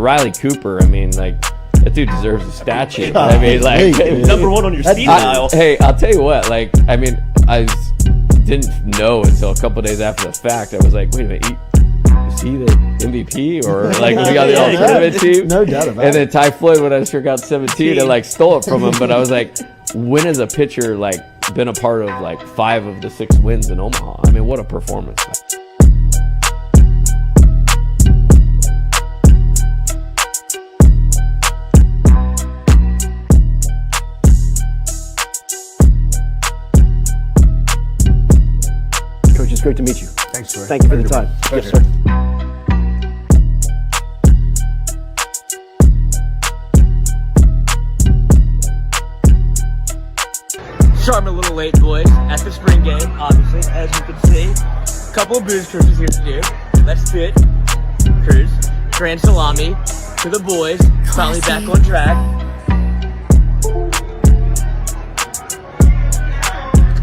Riley Cooper, I mean, like, that dude deserves a statue. I mean, like, number one on your speed dial. Hey, I'll tell you what, like, I mean, I didn't know until a couple days after the fact. I was like, wait a minute, is he the MVP or like we got the all-tournament team? No doubt about it. And then Ty Floyd, when I sure got 17, and like stole it from him. But I was like, when has a pitcher like been a part of like 5 of the 6 wins in Omaha? I mean, what a performance! Coach, it's great to meet you. Thanks, sir. Thank you for the time. Yes, sir. Sharp a little late, boys, at the spring game, obviously, as you can see. A couple of booze cruises here to do. Let's do it. Cruise. Grand salami to the boys. Finally back on track.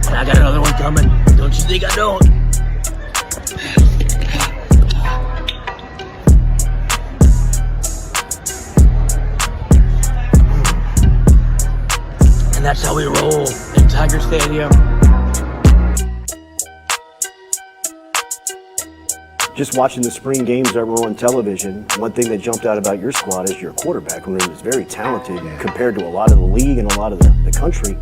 And I got another one coming. Don't you think I don't? And that's how we roll in Tiger Stadium. Just watching the spring games that were on television, one thing that jumped out about your squad is your quarterback room is very talented compared to a lot of the league and a lot of the country.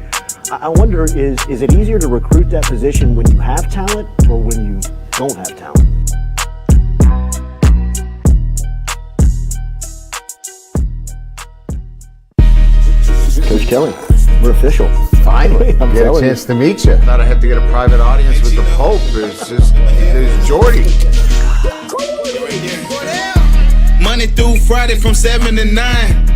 I wonder, is it easier to recruit that position when you have talent or when you don't have talent? Coach Kelly, we're official. Finally, I'm get a telling chance to meet you. Thought I had to get a private audience with the Pope. There's Jordy. Monday through Friday from 7 to 9.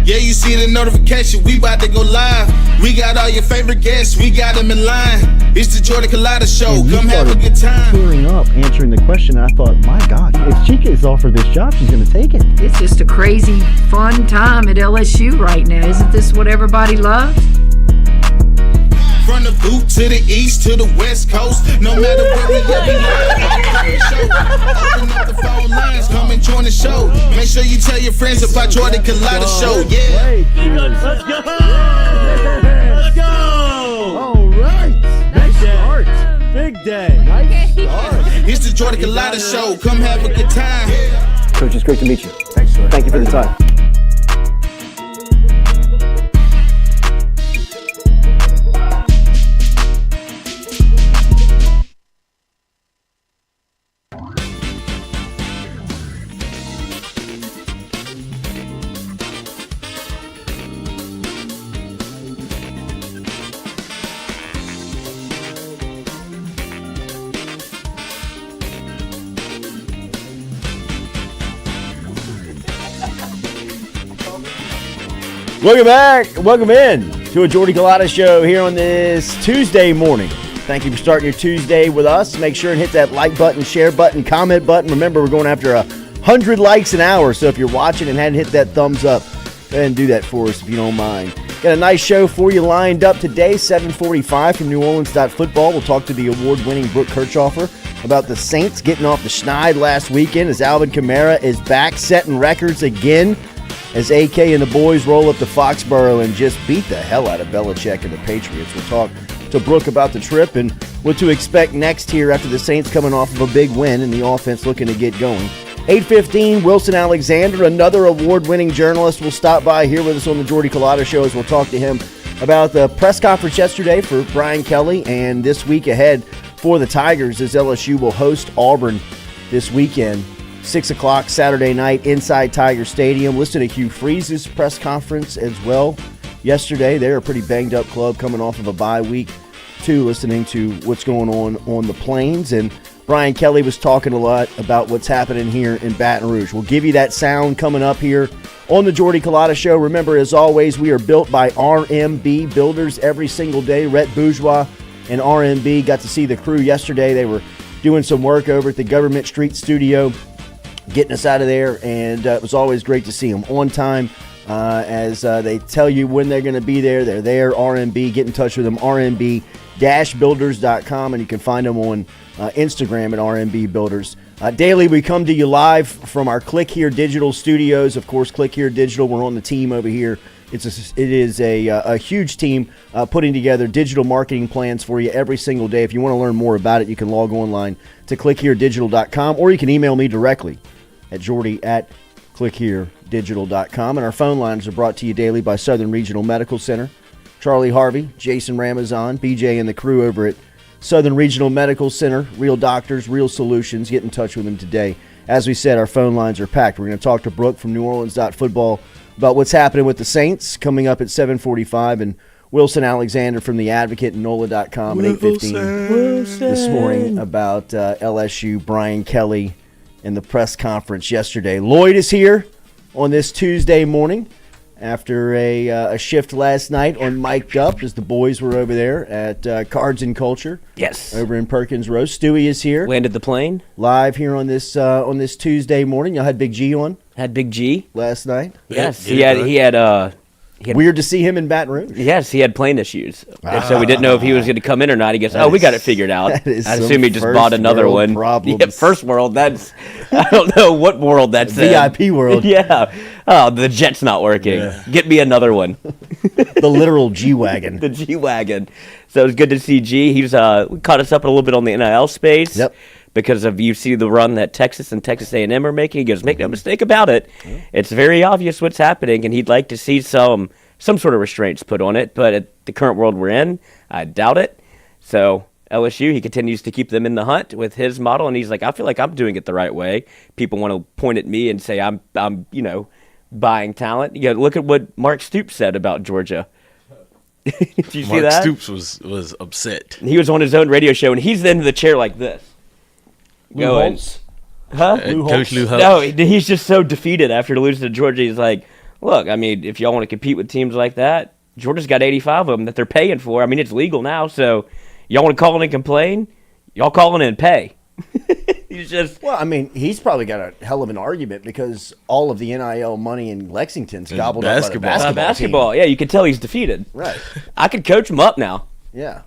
Yeah, you see the notification, we about to go live. We got all your favorite guests, we got them in line. It's the Jordy Culotta Show, come have a good time. Tearing up, answering the question, I thought, my God, if she gets offered this job, she's going to take it. It's just a crazy, fun time at LSU right now. Isn't this what everybody loves? From the boot to the east to the west coast, no matter where we at, we open up the phone lines, come and join the show. Make sure you tell your friends about Jordy Culotta Show. Yeah. Let's go! Let's go! All right. Nice start. Big day. Nice start. It's the Jordy Culotta Show. Come have a good time. Coach, it's great to meet you. Thanks, sir. Thank you for the time. Welcome back. Welcome in to a Jordy Culotta Show here on this Tuesday morning. Thank you for starting your Tuesday with us. Make sure and hit that like button, share button, comment button. Remember, we're going after 100 likes an hour, so if you're watching and hadn't hit that thumbs up, go ahead and do that for us if you don't mind. Got a nice show for you lined up today, 7:45 from New Orleans Football. We'll talk to the award-winning Brooke Kirchhoffer about the Saints getting off the schneid last weekend as Alvin Kamara is back setting records again as AK and the boys roll up to Foxborough and just beat the hell out of Belichick and the Patriots. We'll talk to Brooke about the trip and what to expect next here after the Saints coming off of a big win and the offense looking to get going. 8:15, Wilson Alexander, another award-winning journalist, will stop by here with us on the Jordy Culotta Show as we'll talk to him about the press conference yesterday for Brian Kelly and this week ahead for the Tigers as LSU will host Auburn this weekend. 6 o'clock Saturday night inside Tiger Stadium. Listen to Hugh Freeze's press conference as well yesterday. They're a pretty banged-up club coming off of a bye week, too, listening to what's going on the Plains. And Brian Kelly was talking a lot about what's happening here in Baton Rouge. We'll give you that sound coming up here on the Jordy Culotta Show. Remember, as always, we are built by RMB Builders every single day. Rhett Bourgeois and RMB got to see the crew yesterday. They were doing some work over at the Government Street Studio, getting us out of there, and it was always great to see them on time. As they tell you when they're going to be there, they're there. RMB, get in touch with them, rmb-builders.com, and you can find them on Instagram at RMB Builders. Daily, we come to you live from our Click Here Digital studios. Of course, Click Here Digital, we're on the team over here. It is a huge team putting together digital marketing plans for you every single day. If you want to learn more about it, you can log online to clickheredigital.com, or you can email me directly at jordy@clickheredigital.com. And our phone lines are brought to you daily by Southern Regional Medical Center. Charlie Harvey, Jason Ramazan, BJ, and the crew over at Southern Regional Medical Center. Real doctors, real solutions. Get in touch with them today. As we said, our phone lines are packed. We're going to talk to Brooke from New Orleans.football about what's happening with the Saints coming up at 7:45, and Wilson Alexander from The Advocate and NOLA.com at 8:15 this morning about LSU, Brian Kelly, and the press conference yesterday. Lloyd is here on this Tuesday morning after a shift last night on Mic'd Up as the boys were over there at Cards and Culture. Yes. Over in Perkins Road. Stewie is here. Landed the plane. Live here on this Tuesday morning. Y'all had Big G on Had Big G. last night. Yes. He had Weird to see him in Baton Rouge. Yes, he had plane issues. So we didn't know if he was going to come in or not. He goes, we got it figured out. I assume he just bought another one. Problems. Yeah, first world, I don't know what world that's in. VIP world. Yeah. Oh, the jet's not working. Yeah. Get me another one. The literal G-Wagon. The G-Wagon. So it was good to see G. He was caught us up a little bit on the NIL space. Yep. Because of you see the run that Texas and Texas A&M are making. He goes, make no mistake about it. Yeah. It's very obvious what's happening, and he'd like to see some sort of restraints put on it. But at the current world we're in, I doubt it. So LSU, he continues to keep them in the hunt with his model, and he's like, I feel like I'm doing it the right way. People want to point at me and say I'm buying talent. You know, look at what Mark Stoops said about Georgia. Did you see that? Mark Stoops was upset. He was on his own radio show, and he's in the chair like this. Lou Holtz? Huh? Coach Lou Holtz? No, he's just so defeated after losing to Georgia. He's like, look, I mean, if y'all want to compete with teams like that, Georgia's got 85 of them that they're paying for. I mean, it's legal now, so y'all want to call in and complain? Y'all call in and pay. He's just... Well, I mean, he's probably got a hell of an argument because all of the NIL money in Lexington's gobbled up by the basketball team. Yeah, you can tell he's defeated. Right. I could coach him up now. Yeah.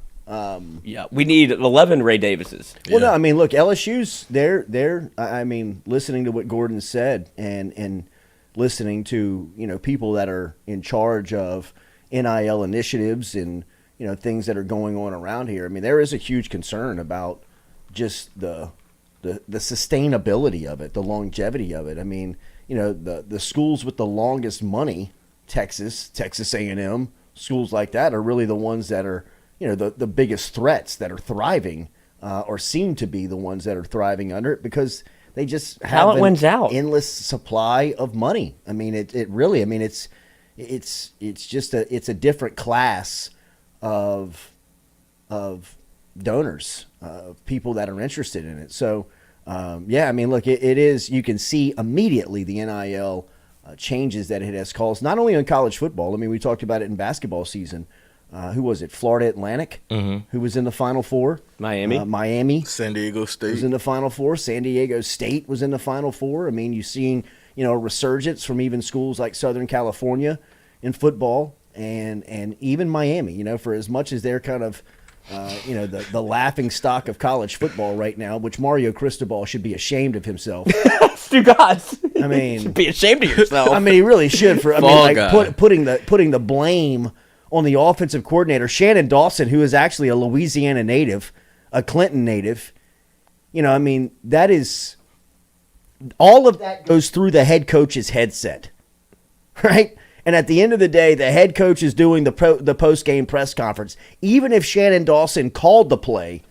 We need 11 Ray Davises. Well, no, I mean, look, LSU's they're I mean, listening to what Gordon said and listening to, people that are in charge of NIL initiatives and, things that are going on around here. I mean, there is a huge concern about just the sustainability of it, the longevity of it. I mean, the schools with the longest money, Texas A&M, schools like that are really the ones that are, the biggest threats that are thriving or seem to be the ones that are thriving under it because they just have an wins out. Endless supply of money. I mean, it really, I mean, it's just it's a different class of donors, people that are interested in it. So, I mean, look, it is, you can see immediately the NIL changes that it has caused, not only on college football. I mean, we talked about it in basketball season. Who was it? Florida Atlantic, who was in the Final Four. Miami. San Diego State was in the Final Four. San Diego State was in the Final Four. I mean, you're seeing, a resurgence from even schools like Southern California in football and even Miami, for as much as they're kind of, the laughing stock of college football right now, which Mario Cristobal should be ashamed of himself. Stu Gods. I mean, be ashamed of yourself. I mean, he really should putting the blame on the offensive coordinator, Shannon Dawson, who is actually a Louisiana native, a Clinton native. I mean, that is all of that goes through the head coach's headset, right? And at the end of the day, the head coach is doing the post-game press conference. Even if Shannon Dawson called the play,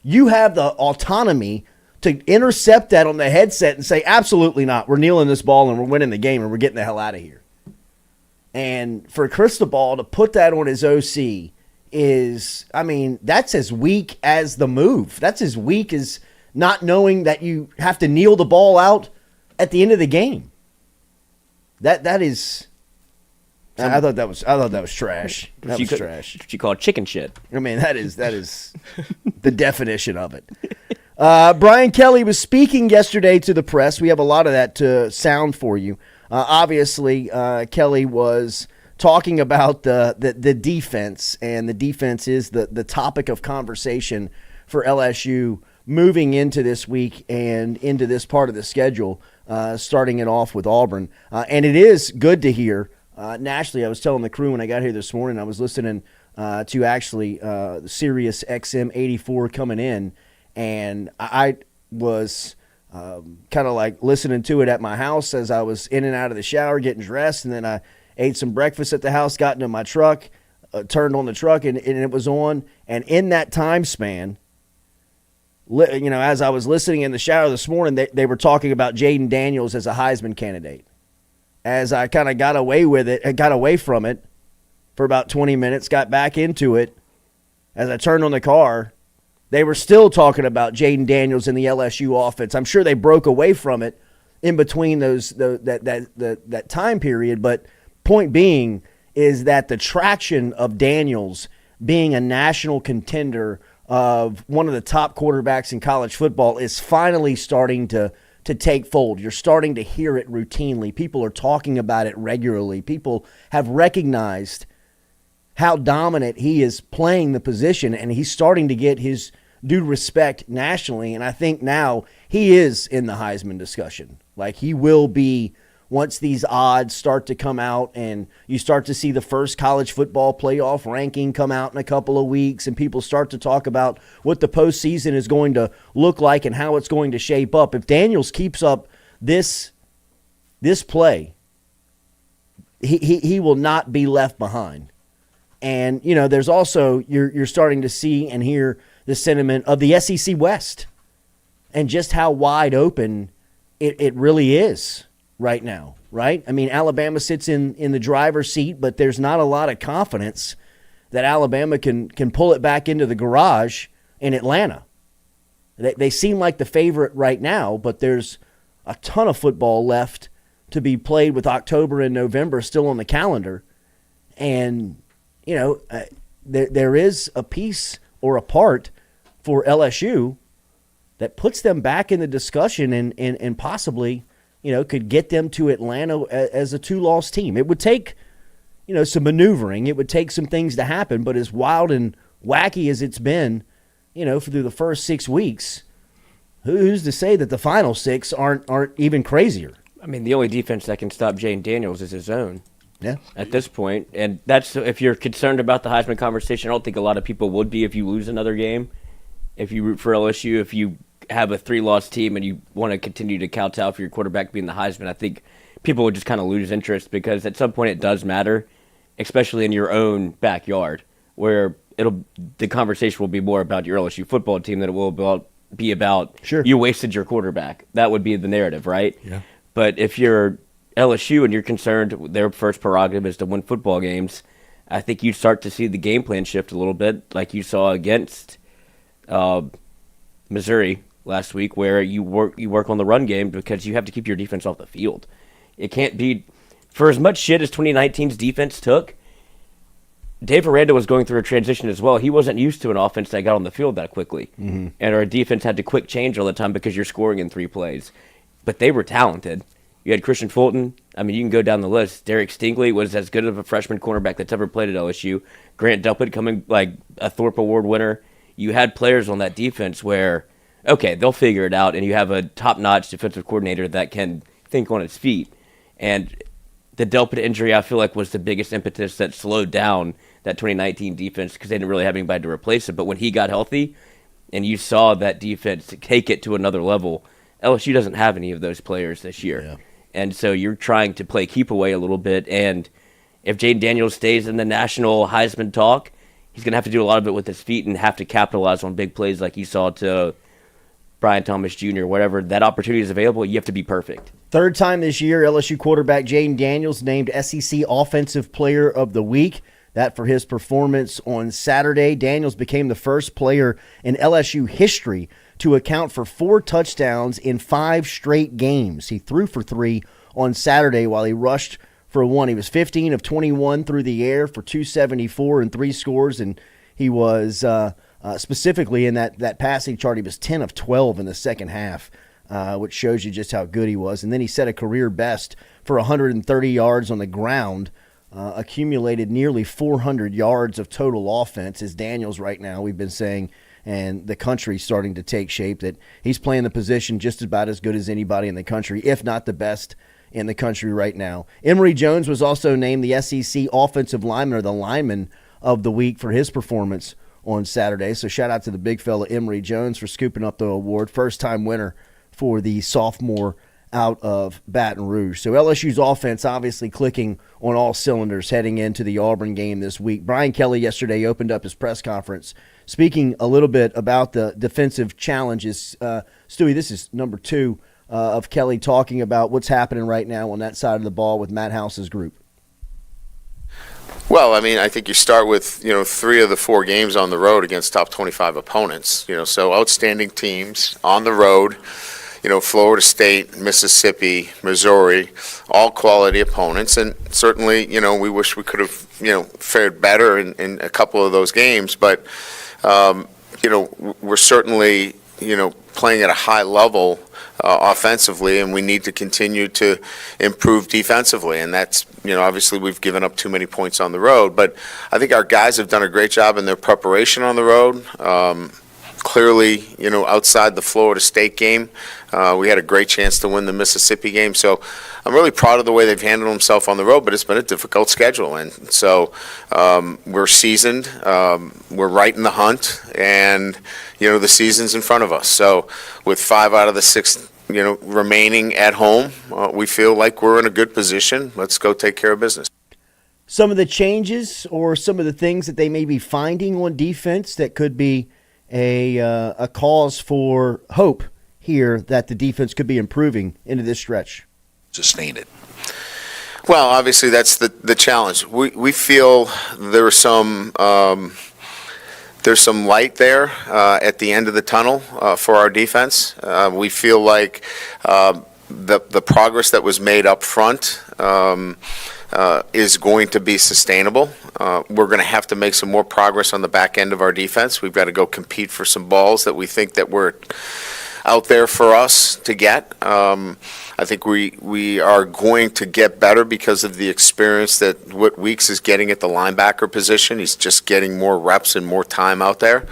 you have the autonomy to intercept that on the headset and say, absolutely not. We're kneeling this ball and we're winning the game and we're getting the hell out of here. And for Cristobal to put that on his OC is, I mean, that's as weak as the move. That's as weak as not knowing that you have to kneel the ball out at the end of the game. That is, I thought that was trash. That was trash. What you call chicken shit. I mean, that is the definition of it. Brian Kelly was speaking yesterday to the press. We have a lot of that to sound for you. Obviously, Kelly was talking about the defense, and the defense is the topic of conversation for LSU moving into this week and into this part of the schedule, starting it off with Auburn. And it is good to hear nationally. I was telling the crew when I got here this morning, I was listening to actually Sirius XM 84 coming in, and I was kind of like listening to it at my house as I was in and out of the shower getting dressed, and then I ate some breakfast at the house, got into my truck, turned on the truck, and it was on. And in that time span, as I was listening in the shower this morning, they were talking about Jayden Daniels as a Heisman candidate. As I kind of got away from it for about 20 minutes, got back into it. As I turned on the car, they were still talking about Jayden Daniels and the LSU offense. I'm sure they broke away from it in between that time period. But point being is that the traction of Daniels being a national contender of one of the top quarterbacks in college football is finally starting to take fold. You're starting to hear it routinely. People are talking about it regularly. People have recognized how dominant he is playing the position, and he's starting to get his due respect nationally. And I think now he is in the Heisman discussion. Like, he will be once these odds start to come out and you start to see the first college football playoff ranking come out in a couple of weeks, and people start to talk about what the postseason is going to look like and how it's going to shape up. If Daniels keeps up this play, he will not be left behind. And, there's also, you're starting to see and hear the sentiment of the SEC West and just how wide open it really is right now, right? I mean, Alabama sits in the driver's seat, but there's not a lot of confidence that Alabama can pull it back into the garage in Atlanta. They seem like the favorite right now, but there's a ton of football left to be played with October and November still on the calendar. And, there is a piece or a part for LSU that puts them back in the discussion and possibly, could get them to Atlanta as a 2-loss team. It would take, some maneuvering. It would take some things to happen, but as wild and wacky as it's been, through the first 6 weeks, who's to say that the final 6 aren't even crazier? I mean, the only defense that can stop Jayden Daniels is his own. Yeah. At this point. And that's, if you're concerned about the Heisman conversation, I don't think a lot of people would be if you lose another game. If you root for LSU, if you have a 3-loss team and you want to continue to kowtow for your quarterback being the Heisman, I think people would just kind of lose interest, because at some point it does matter, especially in your own backyard, where the conversation will be more about your LSU football team than it will be about sure, you wasted your quarterback. That would be the narrative, right? Yeah. But if you're LSU and you're concerned their first prerogative is to win football games, I think you start to see the game plan shift a little bit, like you saw against Missouri last week, where you work on the run game because you have to keep your defense off the field. It can't be, for as much shit as 2019's defense took, Dave Aranda was going through a transition as well. He wasn't used to an offense that got on the field that quickly. Mm-hmm. And our defense had to quick change all the time because you're scoring in 3 plays. But they were talented. You had Christian Fulton. I mean, you can go down the list. Derek Stingley was as good of a freshman cornerback that's ever played at LSU. Grant Delpit coming like a Thorpe Award winner. You had players on that defense where, okay, they'll figure it out, and you have a top-notch defensive coordinator that can think on its feet. And the Delpit injury, I feel like, was the biggest impetus that slowed down that 2019 defense, because they didn't really have anybody to replace it. But when he got healthy and you saw that defense take it to another level, LSU doesn't have any of those players this year. Yeah. And so you're trying to play keep away a little bit. And if Jayden Daniels stays in the national Heisman talk, he's going to have to do a lot of it with his feet and have to capitalize on big plays like you saw to Brian Thomas Jr. Whatever that opportunity is available, you have to be perfect. Third time this year, LSU quarterback Jayden Daniels named SEC Offensive Player of the Week. That for his performance on Saturday. Daniels became the first player in LSU history to account for 4 touchdowns in 5 straight games. He threw for 3 on Saturday while he rushed for 1. He was 15 of 21 through the air for 274 and 3 scores, and he was specifically in that passing chart, he was 10 of 12 in the second half, which shows you just how good he was. And then he set a career best for 130 yards on the ground, accumulated nearly 400 yards of total offense. As Daniels right now, we've been saying, and the country starting to take shape, that he's playing the position just about as good as anybody in the country, if not the best in the country right now. Emory Jones was also named the SEC Offensive Lineman, or the Lineman of the Week, for his performance on Saturday. So shout out to the big fella Emory Jones for scooping up the award. First-time winner for the sophomore out of Baton Rouge. So LSU's offense obviously clicking on all cylinders heading into the Auburn game this week. Brian Kelly yesterday opened up his press conference speaking a little bit about the defensive challenges. Stewie, this is number 2 of Kelly talking about what's happening right now on that side of the ball with Matt House's group. Well, I mean, I think you start with, 3 of the 4 games on the road against top 25 opponents, so outstanding teams on the road. Florida State, Mississippi, Missouri, all quality opponents. And certainly, we wish we could have, fared better in a couple of those games. But, we're certainly, playing at a high level offensively, and we need to continue to improve defensively. And that's, obviously we've given up too many points on the road. But I think our guys have done a great job in their preparation on the road. Clearly, outside the Florida State game, we had a great chance to win the Mississippi game. So I'm really proud of the way they've handled themselves on the road, but it's been a difficult schedule. And so we're seasoned, we're right in the hunt, and, the season's in front of us. So with 5 out of the 6, remaining at home, we feel like we're in a good position. Let's go take care of business. Some of the changes or some of the things that they may be finding on defense that could be a cause for hope here that the defense could be improving into this stretch? Sustain it. Well, obviously that's the challenge. We feel there's some light there at the end of the tunnel for our defense. We feel like the progress that was made up front is going to be sustainable. We're going to have to make some more progress on the back end of our defense. We've got to go compete for some balls that we think that were out there for us to get. I think we are going to get better because of the experience that Whit Weeks is getting at the linebacker position. He's just getting more reps and more time out there.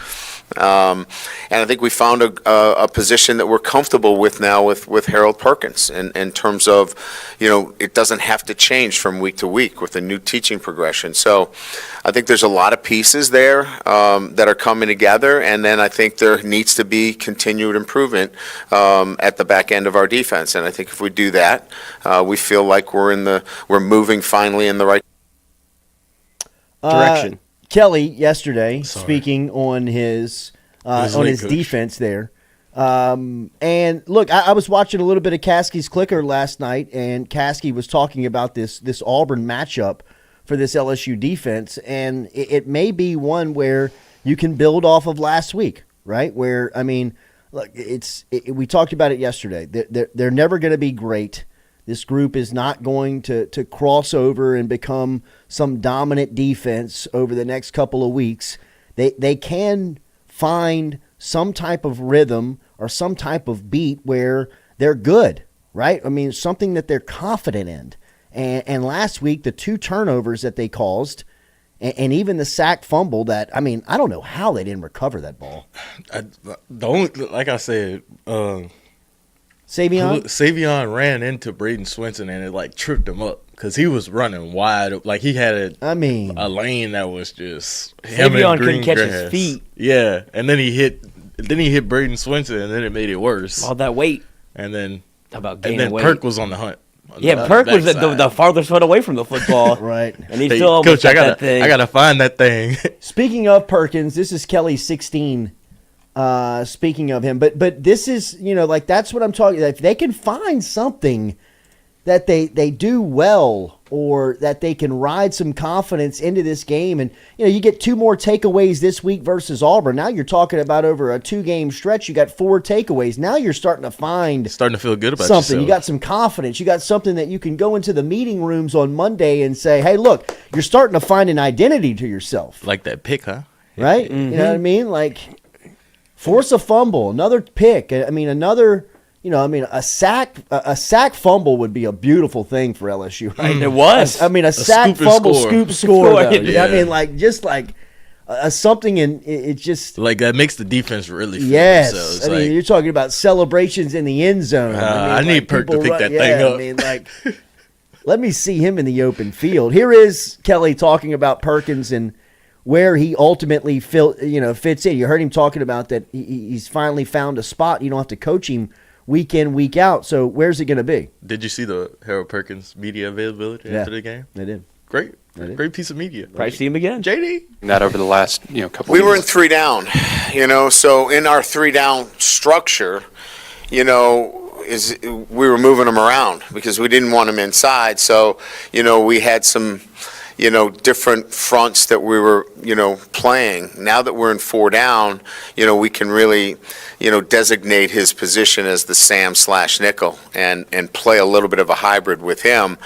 And I think we found a position that we're comfortable with now with Harold Perkins in terms of, it doesn't have to change from week to week with a new teaching progression. So I think there's a lot of pieces there that are coming together, and then I think there needs to be continued improvement at the back end of our defense. And I think if we do that, we feel like we're moving finally in the right direction. Kelly yesterday speaking on his defense there. And look, I was watching a little bit of Caskey's Clicker last night, and Caskey was talking about this Auburn matchup for this LSU defense, and it may be one where you can build off of last week, right? Where, I mean, look, we talked about it yesterday. They're never going to be great. This group is not going to cross over and become some dominant defense over the next couple of weeks. They can find some type of rhythm or some type of beat where they're good, right? I mean, something that they're confident in. And last week, the 2 turnovers that they caused, and even the sack fumble that, I mean, I don't know how they didn't recover that ball. Like I said, Savion ran into Braden Swinson, and it tripped him up because he was running wide. Like he had a lane that was just Savion couldn't catch his feet. Yeah, and then he hit Braden Swinson, and then it made it worse. All that weight. And then weight. Perk was on the hunt. Yeah, Perk was the farthest one away from the football. Right. And he still almost got that thing. I gotta find that thing. Speaking of Perkins, this is Kelly 16. Speaking of him, but this is, that's what I'm talking about. If they can find something that they do well, or that they can ride some confidence into this game, and you get 2 more takeaways this week versus Auburn. Now you're talking about over a 2-game stretch, you got 4 takeaways. Now you're starting to feel good about something. yourself. You got some confidence. You got something that you can go into the meeting rooms on Monday and say, hey, look, you're starting to find an identity to yourself. Like that pick, huh? Right? Mm-hmm. You know what I mean? Like, force a fumble, another pick. I mean, a sack fumble would be a beautiful thing for LSU. Right? It was. A sack fumble, scoop, score. Though. Yeah. I mean, something, and it just like that makes the defense really feel yes. themselves. I mean, you're talking about celebrations in the end zone. I need Perk to pick that thing up. I mean, like, let me see him in the open field. Here is Kelly talking about Perkins and where he ultimately fits in. You heard him talking about that he's finally found a spot. You don't have to coach him week in, week out. So where's it going to be? Did you see the Harold Perkins media availability after the game? I did. Great piece of media. Probably see him again. JD. That over the last couple. We were in 3 down, so in our 3 down structure, we were moving them around because we didn't want them inside. So, we had some, different fronts that we were, playing. Now that we're in 4 down, we can really, designate his position as the Sam/nickel and play a little bit of a hybrid with him.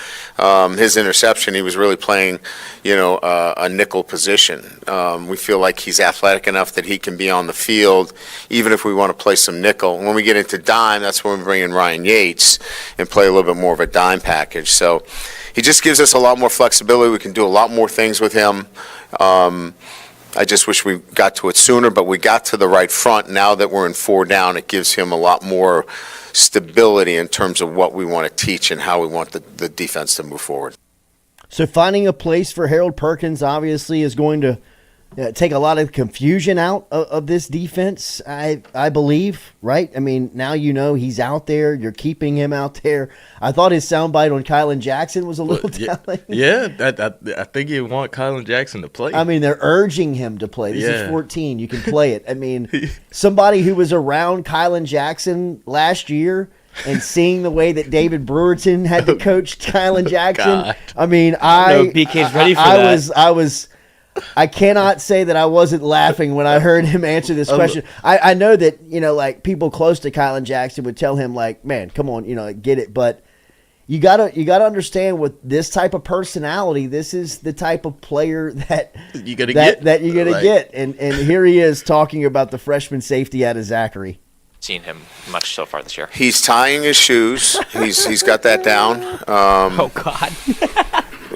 His interception, he was really playing, a nickel position. We feel like he's athletic enough that he can be on the field, even if we want to play some nickel. When we get into dime, that's when we bring in Ryan Yates and play a little bit more of a dime package. So he just gives us a lot more flexibility. We can do a lot more things with him. I just wish we got to it sooner, but we got to the right front. Now that we're in 4 down, it gives him a lot more stability in terms of what we want to teach and how we want the defense to move forward. So finding a place for Harold Perkins obviously is going to take a lot of confusion out of this defense, I believe, right? I mean, now he's out there. You're keeping him out there. I thought his soundbite on Kylan Jackson was a little telling. Yeah, I think you want Kylan Jackson to play. I mean, they're urging him to play. This is 14. You can play it. I mean, somebody who was around Kylan Jackson last year and seeing the way that David Brewerton had to coach Kylan Jackson. God. I mean, BK's ready for that. I cannot say that I wasn't laughing when I heard him answer this question. I know that, people close to Kylan Jackson would tell him, like, man, come on, get it. But you gotta understand, with this type of personality, this is the type of player that you're gonna get. And here he is talking about the freshman safety out of Zachary. Seen him much so far this year. He's tying his shoes. He's got that down. Oh God.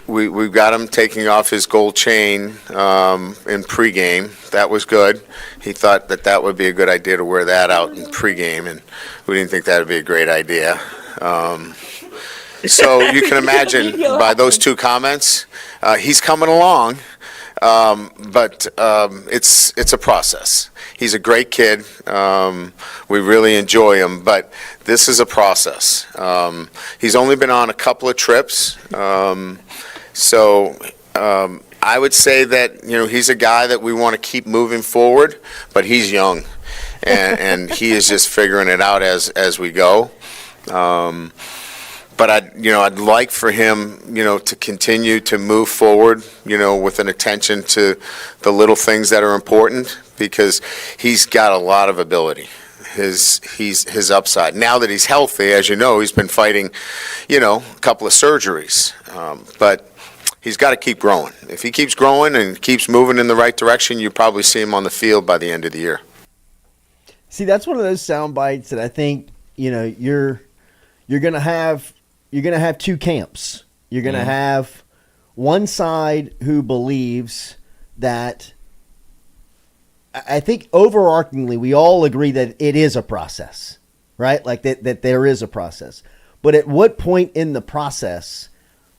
We've got him taking off his gold chain in pregame. That was good. He thought that would be a good idea to wear that out in pregame, and we didn't think that would be a great idea. So you can imagine by those 2 comments, he's coming along, but it's a process. He's a great kid. We really enjoy him, but this is a process. He's only been on a couple of trips. So I would say that, he's a guy that we want to keep moving forward, but he's young, and he is just figuring it out as we go. But I'd like for him, to continue to move forward, with an attention to the little things that are important, because he's got a lot of ability. His upside. Now that he's healthy, as you know, he's been fighting, a couple of surgeries, but he's got to keep growing. If he keeps growing and keeps moving in the right direction, you probably see him on the field by the end of the year. See, that's one of those sound bites that I think, you're gonna have 2 camps. You're gonna have one side who believes that, I think overarchingly we all agree that it is a process, right? Like that there is a process. But at what point in the process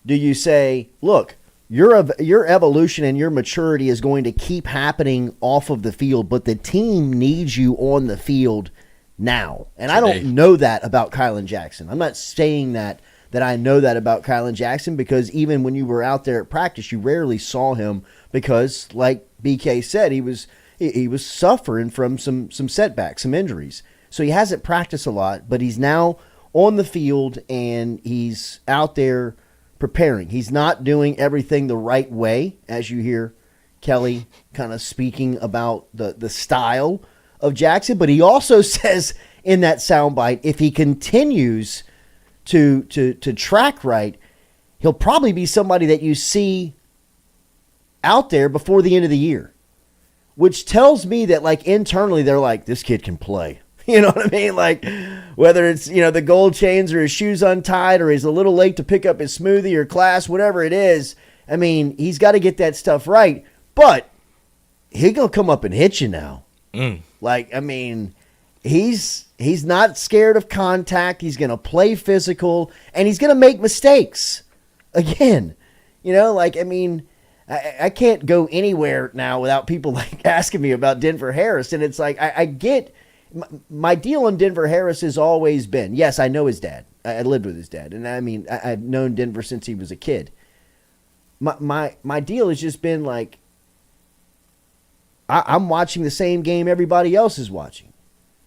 do you say, look, your evolution and your maturity is going to keep happening off of the field, but the team needs you on the field now? And I don't know that about Kylan Jackson. I'm not saying that I know that about Kylan Jackson, because even when you were out there at practice, you rarely saw him because, like BK said, he was suffering from some setbacks, some injuries. So he hasn't practiced a lot, but he's now on the field and he's out there preparing. He's not doing everything the right way, as you hear Kelly kind of speaking about the style of Jackson. But he also says in that soundbite, if he continues to track right, he'll probably be somebody that you see out there before the end of the year, which tells me that, like, internally they're like, this kid can play. You know what I mean? Like, whether it's, the gold chains or his shoes untied or he's a little late to pick up his smoothie or class, whatever it is, I mean, he's got to get that stuff right. But he gonna come up and hit you now. Like, I mean, he's not scared of contact. He's gonna play physical, and he's gonna make mistakes. Again, you know, like, I mean, I can't go anywhere now without people like asking me about Denver Harris, and it's like I get my deal on Denver Harris has always been, yes, I know his dad. I lived with his dad, and I mean, I've known Denver since he was a kid. My deal has just been like, I'm watching the same game everybody else is watching.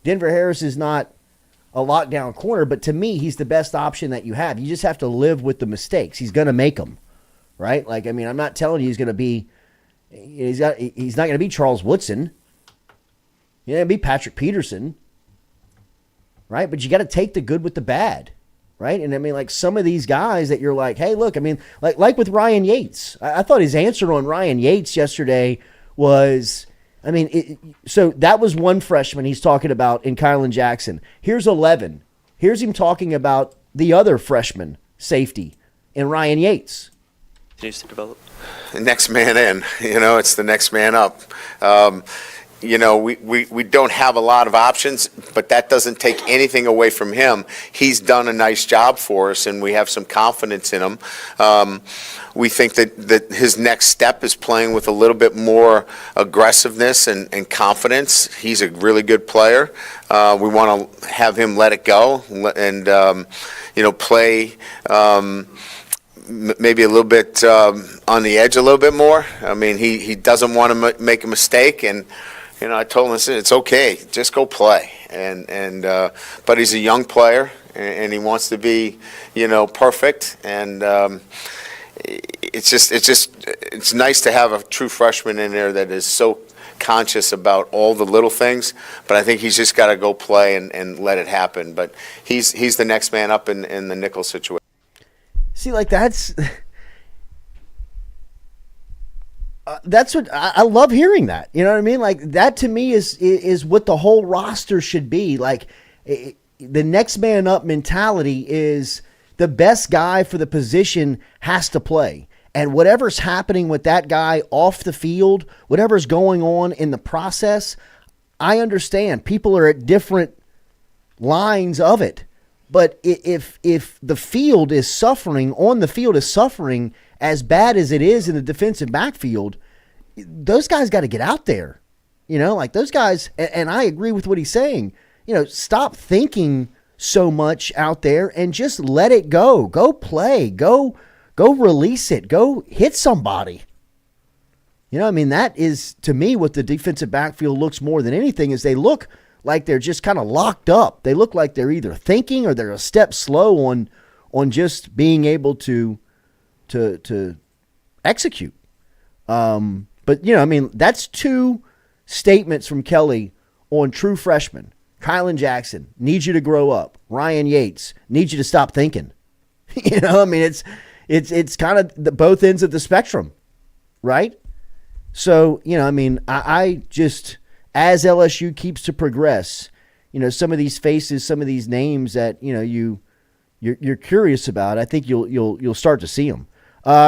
Denver Harris is not a lockdown corner, but to me, he's the best option that you have. You just have to live with the mistakes. He's going to make them, right? Like, I mean, I'm not telling you he's not going to be Charles Woodson. He's going to be Patrick Peterson, right? But you got to take the good with the bad, right? And I mean, like, some of these guys that you're like, hey, look, I mean, like with Ryan Yates. I thought his answer on Ryan Yates yesterday was, I mean, so that was one freshman he's talking about in Kylan Jackson. Here's 11. Here's him talking about the other freshman safety in Ryan Yates. Continues to develop. Next man in, it's the next man up. We don't have a lot of options, but that doesn't take anything away from him. He's done a nice job for us, and we have some confidence in him. We think that his next step is playing with a little bit more aggressiveness and confidence. He's a really good player. We want to have him let it go and, play maybe a little bit on the edge a little bit more. I mean, he doesn't want to make a mistake, and I told him, listen, it's okay, just go play. But he's a young player, and he wants to be, perfect. And it's nice to have a true freshman in there that is so conscious about all the little things. But I think he's just got to go play and let it happen. But he's the next man up in the nickel situation. See, like, that's what I love hearing that. You know what I mean? Like, that to me is what the whole roster should be. Like, the next man up mentality is the best guy for the position has to play. And whatever's happening with that guy off the field, whatever's going on in the process, I understand. People are at different lines of it. But if the field is suffering, on the field is suffering as bad as it is in the defensive backfield, those guys got to get out there. Like those guys, and I agree with what he's saying, stop thinking so much out there and just let it go. Go play. Go release it. Go hit somebody. I mean, that is, to me, what the defensive backfield looks more than anything is they look like they're just kind of locked up. They look like they're either thinking or they're a step slow on just being able to execute. But, I mean, that's two statements from Kelly on true freshmen. Kylan Jackson, needs you to grow up. Ryan Yates, needs you to stop thinking. I mean, it's kind of the both ends of the spectrum, right? So, I mean, I just, as LSU keeps to progress, some of these faces, some of these names that, you're curious about, I think you'll start to see them.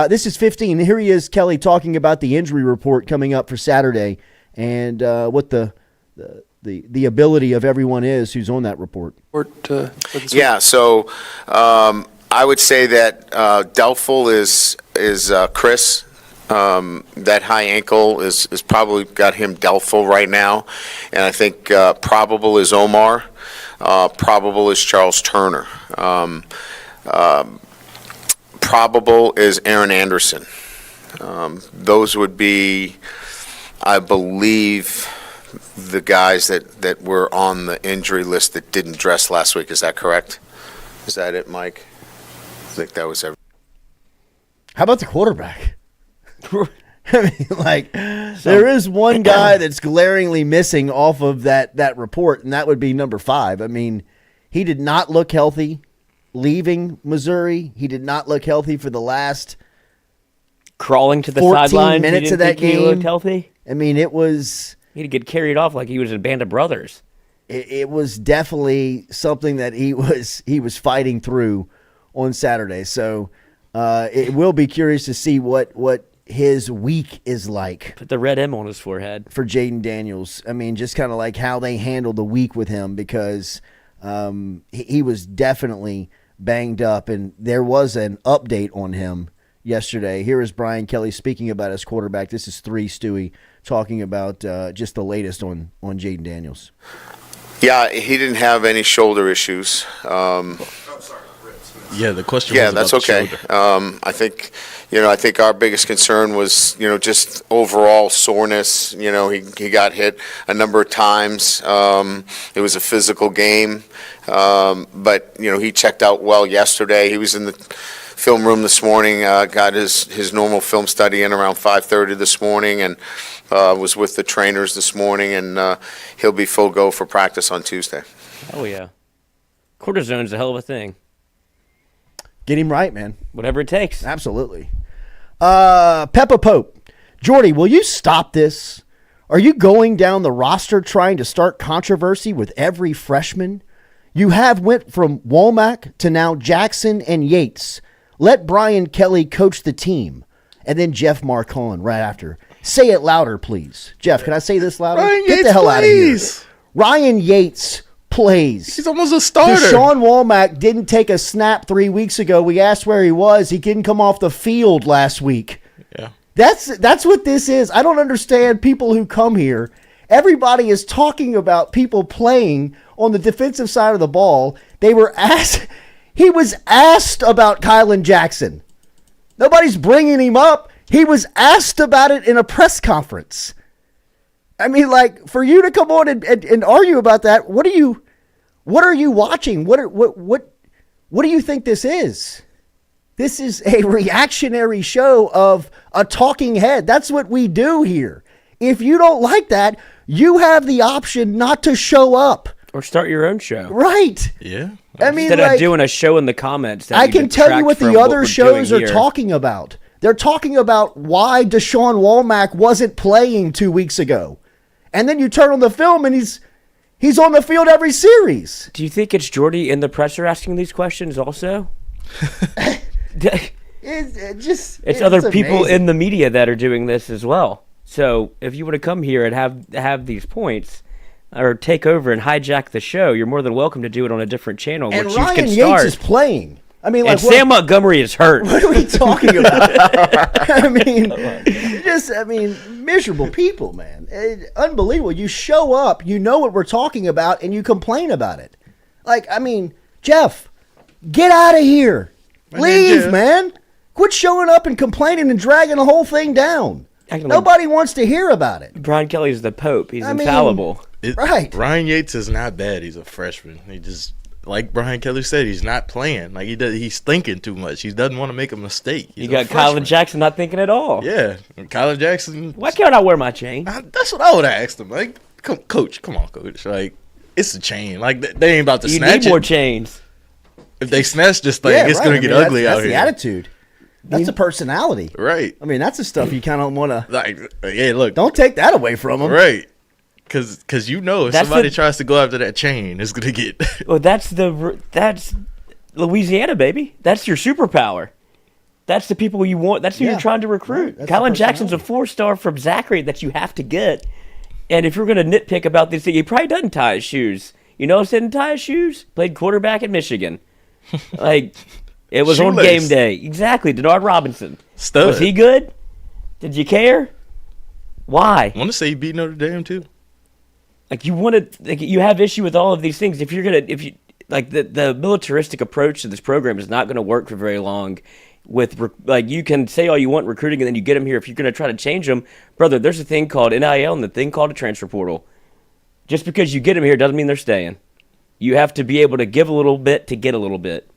This is 15. Here he is, Kelly, talking about the injury report coming up for Saturday and what the ability of everyone is who's on that report. Yeah, so I would say that doubtful is Chris. That high ankle is probably got him doubtful right now, and I think probable is Omar. Probable is Charles Turner. Probable is Aaron Anderson. Those would be, I believe, the guys that were on the injury list that didn't dress last week. Is that correct? Is that it, Mike? I think that was everything. How about the quarterback? I mean, like, there is one guy that's glaringly missing off of that report, and that would be number 5. I mean, he did not look healthy leaving Missouri. He did not look healthy for the last crawling to the 14 sidelines. minutes of that game. He looked healthy. I mean, it was. He'd get carried off like he was a band of brothers. It was definitely something that he was fighting through on Saturday. So it will be curious to see what his week is like. Put the red M on his forehead. For Jayden Daniels. I mean, just kind of like how they handled the week with him, because he was definitely banged up, and there was an update on him yesterday. Here is Brian Kelly speaking about his quarterback. This is 3 Stewie talking about just the latest on Jayden Daniels. Yeah, he didn't have any shoulder issues. Yeah, the question. Yeah, was that's about the okay. shoulder. I think our biggest concern was, just overall soreness. He got hit a number of times. It was a physical game, but he checked out well yesterday. He was in the film room this morning. Got his normal film study in around 5:30 this morning, and was with the trainers this morning, and he'll be full go for practice on Tuesday. Oh yeah, cortisone's a hell of a thing. Get him right, man. Whatever it takes. Absolutely. Peppa Pope. Jordy, will you stop this? Are you going down the roster trying to start controversy with every freshman? You have went from Womack to now Jackson and Yates. Let Brian Kelly coach the team. And then Jeff Marcon right after. Say it louder, please. Jeff, can I say this louder? Ryan Get Yates the hell out of here. plays. Ryan Yates plays. He's almost a starter. Deshaun Womack didn't take a snap 3 weeks ago. We asked where he was. He didn't come off the field last week. Yeah. That's what this is. I don't understand people who come here. Everybody is talking about people playing on the defensive side of the ball. He was asked about Kylan Jackson. Nobody's bringing him up. He was asked about it in a press conference. I mean, like, for you to come on and argue about that, what are you watching? What do you think this is? This is a reactionary show of a talking head. That's what we do here. If you don't like that, you have the option not to show up. Or start your own show. Right. Yeah. I mean, instead of doing a show in the comments. I can tell you what the other shows are talking about. They're talking about why Deshaun Womack wasn't playing 2 weeks ago. And then you turn on the film and he's on the field every series. Do you think it's Jordy in the presser asking these questions also? It's other people amazing. in the media that are doing this as well. So if you want to come here and have these points or take over and hijack the show, you're more than welcome to do it on a different channel. And which Ryan you can Yates start. is playing. I mean, and Sam Montgomery is hurt. What are we talking about? I mean, miserable people, man. Unbelievable. You show up, you know what we're talking about, and you complain about it. Like, I mean, Jeff, get out of here. Leave, man. Quit showing up and complaining and dragging the whole thing down. Nobody wants to hear about it. Brian Kelly's the Pope. He's infallible. Right. Ryan Yates is not bad. He's a freshman. He just, like Brian Kelly said, he's not playing. Like he's thinking too much. He doesn't want to make a mistake. You got Kylan Jackson not thinking at all. Yeah, Kylan Jackson. Why can't I wear my chain? That's what I would have asked him. Like, coach, come on, coach. Like, it's a chain. Like they ain't about to snatch it. You need more chains. If they snatch this thing, it's gonna get ugly out here. That's the attitude. That's a personality. Right. I mean, that's the stuff you kind of want to. Like, yeah, look. Don't take that away from them. Right. Because if somebody tries to go after that chain, it's gonna get. Well, that's Louisiana, baby. That's your superpower. That's the people you want. That's who you're trying to recruit. Right. Kylan Jackson's a 4-star from Zachary that you have to get. And if you're going to nitpick about this thing, he probably doesn't tie his shoes. You know, didn't tie his shoes. Played quarterback at Michigan. Like, it was on game day. Exactly. Denard Robinson. Stud. Was he good? Did you care? Why? I want to say he beat Notre Dame too. Like you have issue with all of these things. The militaristic approach to this program is not going to work for very long. You can say all you want recruiting, and then you get them here. If you're going to try to change them, brother, there's a thing called NIL and the thing called a transfer portal. Just because you get them here doesn't mean they're staying. You have to be able to give a little bit to get a little bit.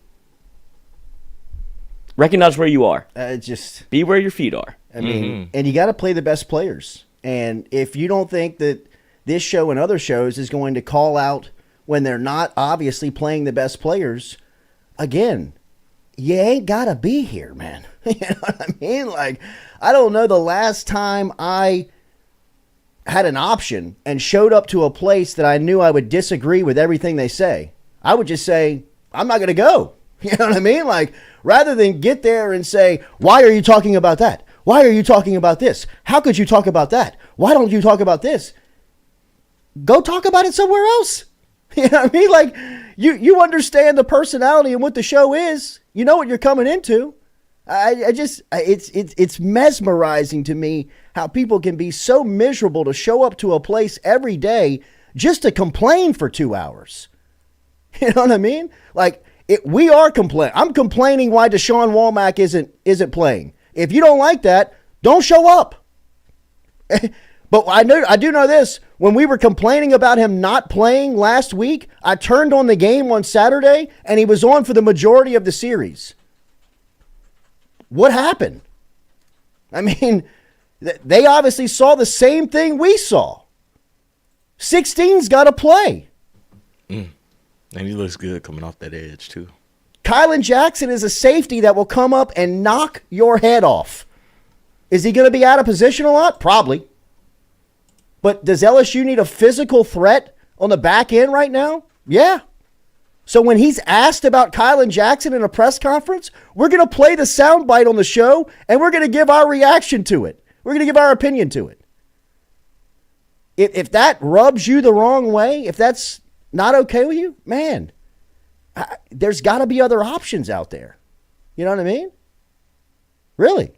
Recognize where you are. Be where your feet are. I mean, and you got to play the best players. And if you don't think that this show and other shows is going to call out when they're not obviously playing the best players, again, you ain't got to be here, man. You know what I mean? Like, I don't know the last time I had an option and showed up to a place that I knew I would disagree with everything they say. I would just say, I'm not going to go. You know what I mean? Like, rather than get there and say, why are you talking about that? Why are you talking about this? How could you talk about that? Why don't you talk about this? Go talk about it somewhere else. You know what I mean? Like, you understand the personality and what the show is. You know what you're coming into. It's mesmerizing to me how people can be so miserable to show up to a place every day just to complain for 2 hours. You know what I mean? Like, we are complaining. I'm complaining why Deshaun Womack isn't playing. If you don't like that, don't show up. But I do know this. When we were complaining about him not playing last week, I turned on the game on Saturday, and he was on for the majority of the series. What happened? I mean, they obviously saw the same thing we saw. 16's got to play. And he looks good coming off that edge, too. Kylan Jackson is a safety that will come up and knock your head off. Is he going to be out of position a lot? Probably. But does LSU need a physical threat on the back end right now? Yeah. So when he's asked about Kylan Jackson in a press conference, we're going to play the soundbite on the show, and we're going to give our reaction to it. We're going to give our opinion to it. If that rubs you the wrong way, if that's not okay with you, man, there's got to be other options out there. You know what I mean? Really?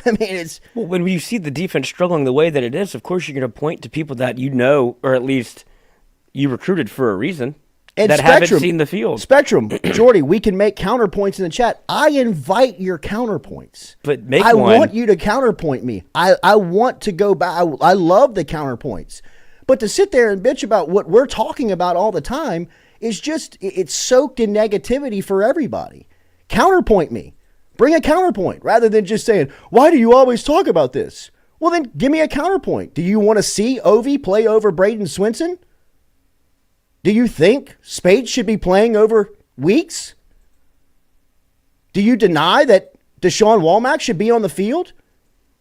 I mean, it's... Well, when you see the defense struggling the way that it is, of course you're going to point to people that you know, or at least you recruited for a reason, and that haven't seen the field. Spectrum, Jordy, we can make counterpoints in the chat. I invite your counterpoints. But make I one. want you to counterpoint me. I want to go back. I love the counterpoints. But to sit there and bitch about what we're talking about all the time is just, it's soaked in negativity for everybody. Counterpoint me. Bring a counterpoint rather than just saying, why do you always talk about this? Well, then give me a counterpoint. Do you want to see Ovi play over Braden Swinson? Do you think Spade should be playing over Weeks? Do you deny that Deshaun Womack should be on the field?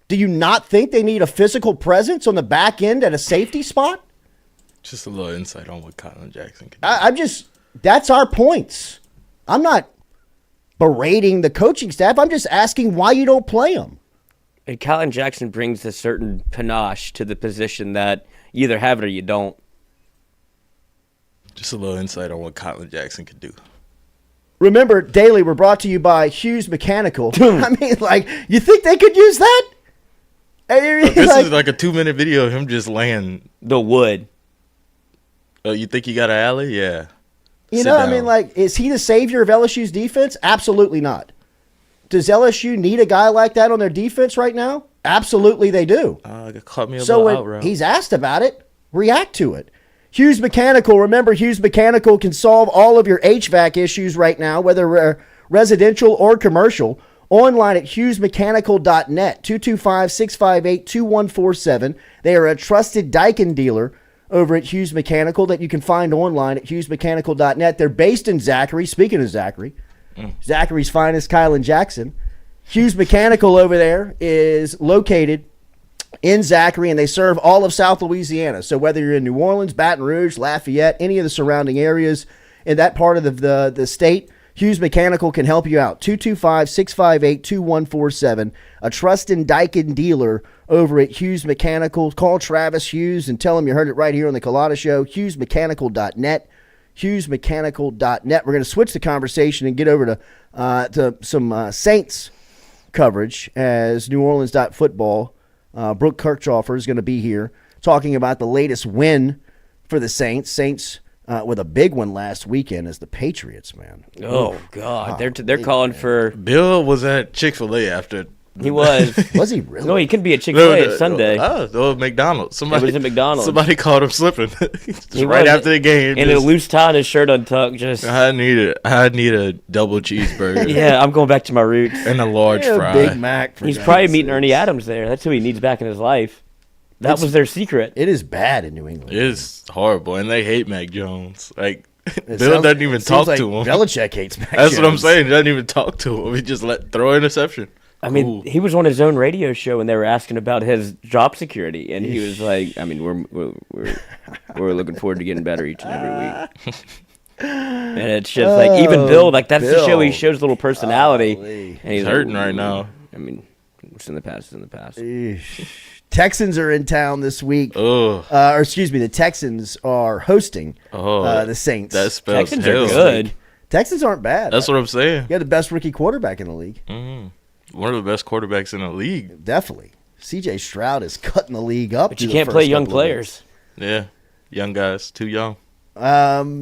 Do you not think they need a physical presence on the back end at a safety spot? Just a little insight on what Kylan Jackson can do. That's our points. I'm not berating the coaching staff. I'm just asking why you don't play them. And Kylan Jackson brings a certain panache to the position that you either have it or you don't. Just a little insight on what Kylan Jackson could do. Remember, Daily, we're brought to you by Hughes Mechanical. I mean, like, you think they could use that? This is like a 2-minute video of him just laying the wood. Oh, you think he got an alley? Yeah. You know, I mean, like, is he the savior of LSU's defense? Absolutely not. Does LSU need a guy like that on their defense right now? Absolutely they do. Caught me a so little when he's asked about it, react to it. Hughes Mechanical. Remember, Hughes Mechanical can solve all of your HVAC issues right now, whether residential or commercial. Online at hughesmechanical.net, 225-658-2147. They are a trusted Daikin dealer over at Hughes Mechanical that you can find online at hughesmechanical.net. They're based in Zachary. Speaking of Zachary, Zachary's finest, Kylan Jackson. Hughes Mechanical over there is located in Zachary, and they serve all of South Louisiana. So whether you're in New Orleans, Baton Rouge, Lafayette, any of the surrounding areas in that part of the state, Hughes Mechanical can help you out. 225-658-2147. A trusted Daikin dealer over at Hughes Mechanical. Call Travis Hughes and tell him you heard it right here on the Culotta Show. HughesMechanical.net. HughesMechanical.net. We're going to switch the conversation and get over to some Saints coverage as New Orleans.football. Brooke Kirchhofer is going to be here talking about the latest win for the Saints. Saints with a big one last weekend as the Patriots, man. Oh, God. They're calling for... Bill was at Chick-fil-A after... He was. Was he really? No, he couldn't be at Chick-fil-A. It's Sunday. Oh, McDonald's. It was at McDonald's. Somebody called him slipping right after the game. And a loose tie and his shirt untucked. I need a double cheeseburger. Yeah, I'm going back to my roots. And a large fry. Big Mac. He's probably meeting Ernie Adams there. That's who he needs back in his life. That was their secret. It is bad in New England. It is horrible, and they hate Mac Jones. Like, Bill doesn't even talk to him. Belichick hates Mac That's Jones. what I'm saying. He doesn't even talk to him. He just throw an interception. I mean, he was on his own radio show, and they were asking about his job security, and he was like, "I mean, we're looking forward to getting better each and every week." And it's just like even Bill, like that's the show. He shows a little personality, and he's hurting right now. I mean, What's in the past is in the past. Texans are in town this week. The Texans are hosting the Saints. That spells Texans hell. are good. Texans aren't bad. That's what I'm saying. You got the best rookie quarterback in the league. Mm-hmm. One of the best quarterbacks in the league. Definitely. C.J. Stroud is cutting the league up. But you can't play young players. Yeah, young guys, too young.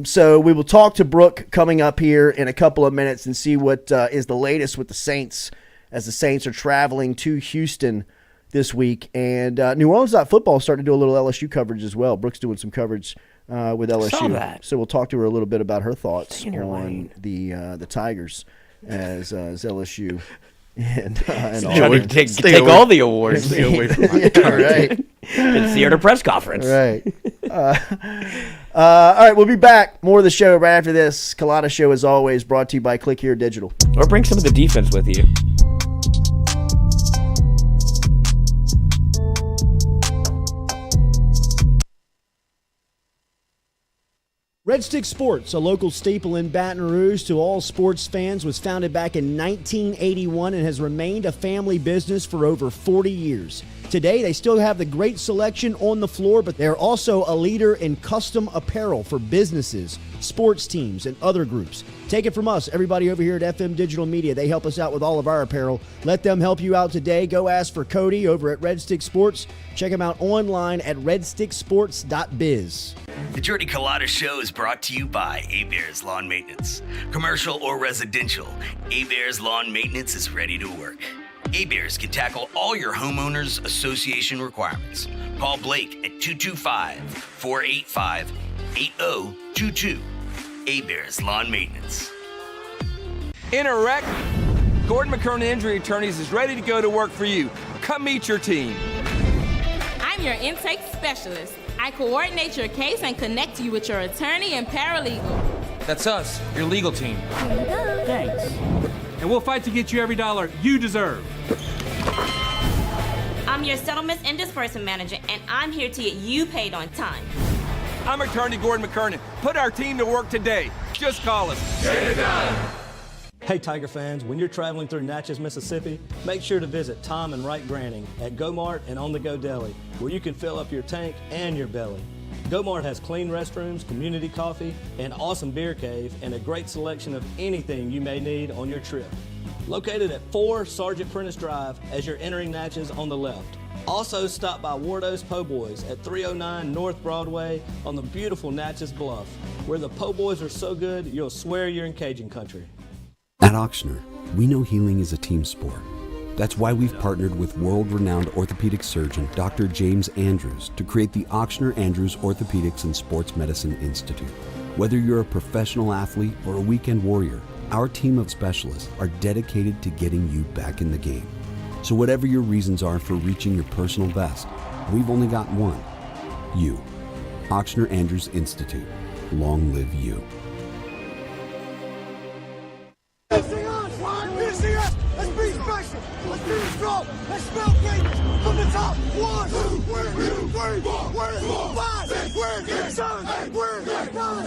So we will talk to Brooke coming up here in a couple of minutes and see what is the latest with the Saints as the Saints are traveling to Houston this week. And New Orleans football is starting to do a little LSU coverage as well. Brooke's doing some coverage with LSU. Saw that. So we'll talk to her a little bit about her thoughts on the Tigers as LSU. And Trying to take all the awards. Stay away from my right. And see her at a press conference. Right. All right, we'll be back. More of the show right after this. Culotta Show, as always, brought to you by Click Here Digital. Or bring some of the defense with you. Red Stick Sports, a local staple in Baton Rouge to all sports fans, was founded back in 1981 and has remained a family business for over 40 years. Today, they still have the great selection on the floor, but they're also a leader in custom apparel for businesses, sports teams, and other groups. Take it from us, everybody over here at FM Digital Media. They help us out with all of our apparel. Let them help you out today. Go ask for Cody over at Red Stick Sports. Check him out online at redsticksports.biz. The Jordy Culotta Show is brought to you by Bears Lawn Maintenance. Commercial or residential, Bears Lawn Maintenance is ready to work. Bears can tackle all your homeowners association requirements. Call Blake at 225-485-8022. Bears Lawn Maintenance. In a wreck, Gordon McKernan Injury Attorneys is ready to go to work for you. Come meet your team. I'm your intake specialist. I coordinate your case and connect you with your attorney and paralegal. That's us, your legal team. Thanks. And we'll fight to get you every dollar you deserve. I'm your settlements and disbursement manager, and I'm here to get you paid on time. I'm attorney Gordon McKernan. Put our team to work today. Just call us. Get it done. Hey Tiger fans, when you're traveling through Natchez, Mississippi, make sure to visit Tom and Wright Granning at Go-Mart and On The Go Deli, where you can fill up your tank and your belly. Go-Mart has clean restrooms, community coffee, an awesome beer cave, and a great selection of anything you may need on your trip. Located at 4 Sergeant Prentice Drive as you're entering Natchez on the left. Also stop by Wardo's Po' Boys at 309 North Broadway on the beautiful Natchez Bluff, where the Po' Boys are so good you'll swear you're in Cajun country. At Ochsner, we know healing is a team sport. That's why we've partnered with world-renowned orthopedic surgeon Dr. James Andrews to create the Ochsner Andrews Orthopedics and Sports Medicine Institute. Whether you're a professional athlete or a weekend warrior, our team of specialists are dedicated to getting you back in the game. So whatever your reasons are for reaching your personal best, we've only got one. You. Ochsner Andrews Institute. Long live you. Let's be special. Let's be strong. Let's spell greatness from the top. 1, 2, 3, 4, 5, 6, 7, 8, 9,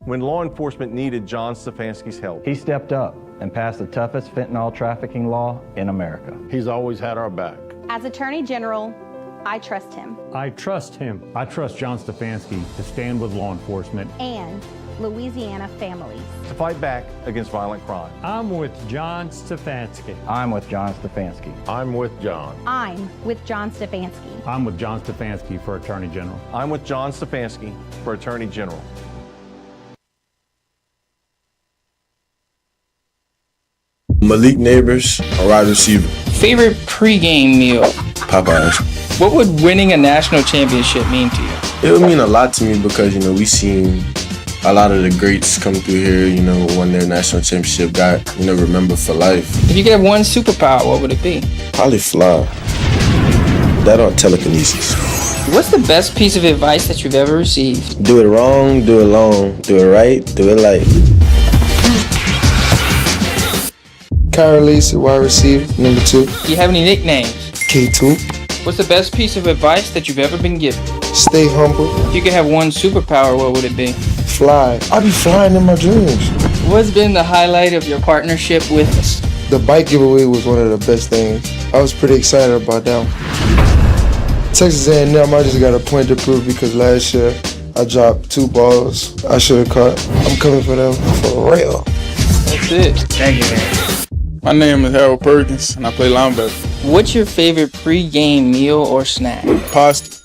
When law enforcement needed John Stefanski's help, he stepped up and passed the toughest fentanyl trafficking law in America. He's always had our back. As Attorney General, I trust him. I trust him. I trust John Stefanski to stand with law enforcement and Louisiana families to fight back against violent crime. I'm with John Stefanski. I'm with John Stefanski. I'm with John. I'm with John Stefanski. I'm with John Stefanski for Attorney General. I'm with John Stefanski for Attorney General. Malik Nabers, a wide receiver. Favorite pregame meal? Popeyes. What would winning a national championship mean to you? It would mean a lot to me because, we've seen a lot of the greats come through here, won their national championship, got, remembered for life. If you could have one superpower, what would it be? Probably fly. That or telekinesis. What's the best piece of advice that you've ever received? Do it wrong, do it long, do it right, do it light. Kyle Lacey, wide receiver, number 2. Do you have any nicknames? K2. What's the best piece of advice that you've ever been given? Stay humble. If you could have one superpower, what would it be? Fly. I be flying in my dreams. What's been the highlight of your partnership with us? The bike giveaway was one of the best things. I was pretty excited about that one. Texas A&M, I just got a point to prove because last year I dropped 2 balls I should have caught. I'm coming for them for real. That's it. Thank you, man. My name is Harold Perkins, and I play linebacker. What's your favorite pre-game meal or snack? Pasta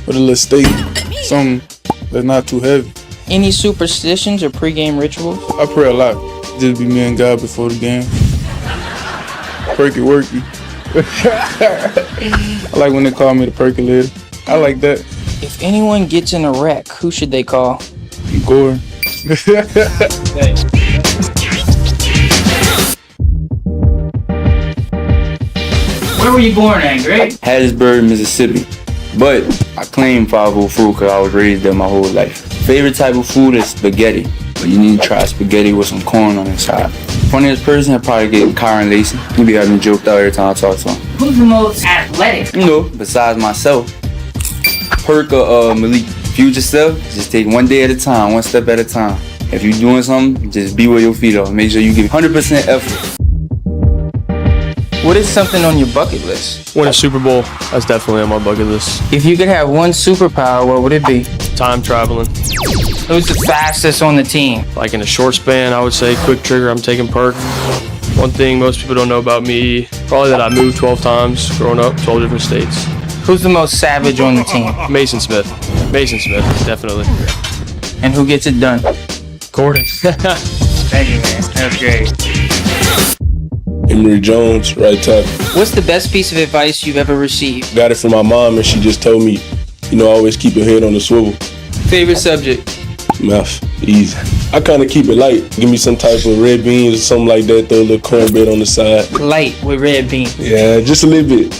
with a little steak, something that's not too heavy. Any superstitions or pre-game rituals? I pray a lot. Just be me and God before the game. Perky worky. I like when they call me the percolator. I like that. If anyone gets in a wreck, who should they call? Gordon. Thanks. Where were you born at, Greg? Hattiesburg, Mississippi. But I claim 504 food because I was raised there my whole life. Favorite type of food is spaghetti. But you need to try spaghetti with some corn on the side. Funniest person, I'd probably get Kyron Lacey. He be having me joked out every time I talk to him. Who's the most athletic? You know, besides myself, Perk or Malik. Future yourself, just take one day at a time, one step at a time. If you're doing something, just be where your feet are. Make sure you give 100% effort. What is something on your bucket list? Win a Super Bowl. That's definitely on my bucket list. If you could have one superpower, what would it be? Time traveling. Who's the fastest on the team? Like in a short span, I would say quick trigger, I'm taking Perk. One thing most people don't know about me, probably that I moved 12 times growing up, 12 different states. Who's the most savage on the team? Mason Smith. Mason Smith, definitely. And who gets it done? Gordon. Thank you, man. That's great. Emory Jones, right tackle. What's the best piece of advice you've ever received? Got it from my mom, and she just told me, always keep your head on the swivel. Favorite subject? Math, easy. I kind of keep it light. Give me some type of red beans or something like that. Throw a little cornbread on the side. Light with red beans. Yeah, just a little bit.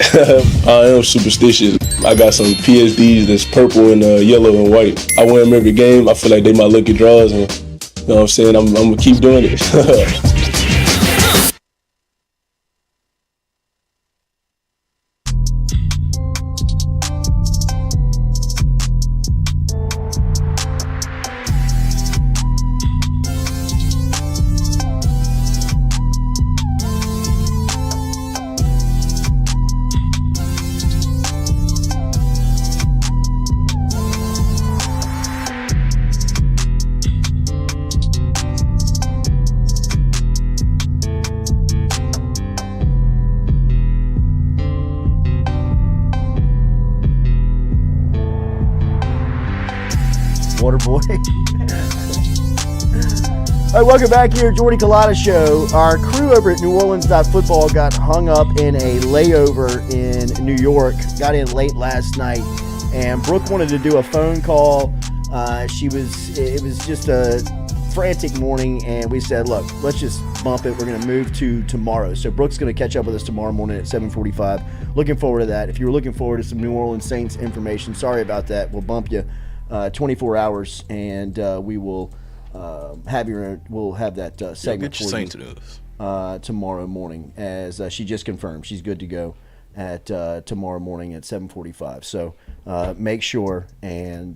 I am superstitious. I got some PSDs that's purple and yellow and white. I wear them every game. I feel like they my lucky draws, and you know what I'm saying? I'm gonna keep doing it. Water boy. All right, welcome back here, Jordy Culotta Show. Our crew over at New Orleans.football got hung up in a layover in New York. Got in late last night, and Brooke wanted to do a phone call. It was just a frantic morning, and we said, look, let's just bump it. We're going to move to tomorrow. So Brooke's going to catch up with us tomorrow morning at 7:45. Looking forward to that. If you were looking forward to some New Orleans Saints information, sorry about that. We'll bump you 24 hours, and we will we'll have that segment for you tomorrow morning, as she just confirmed she's good to go at tomorrow morning at 7:45. So make sure and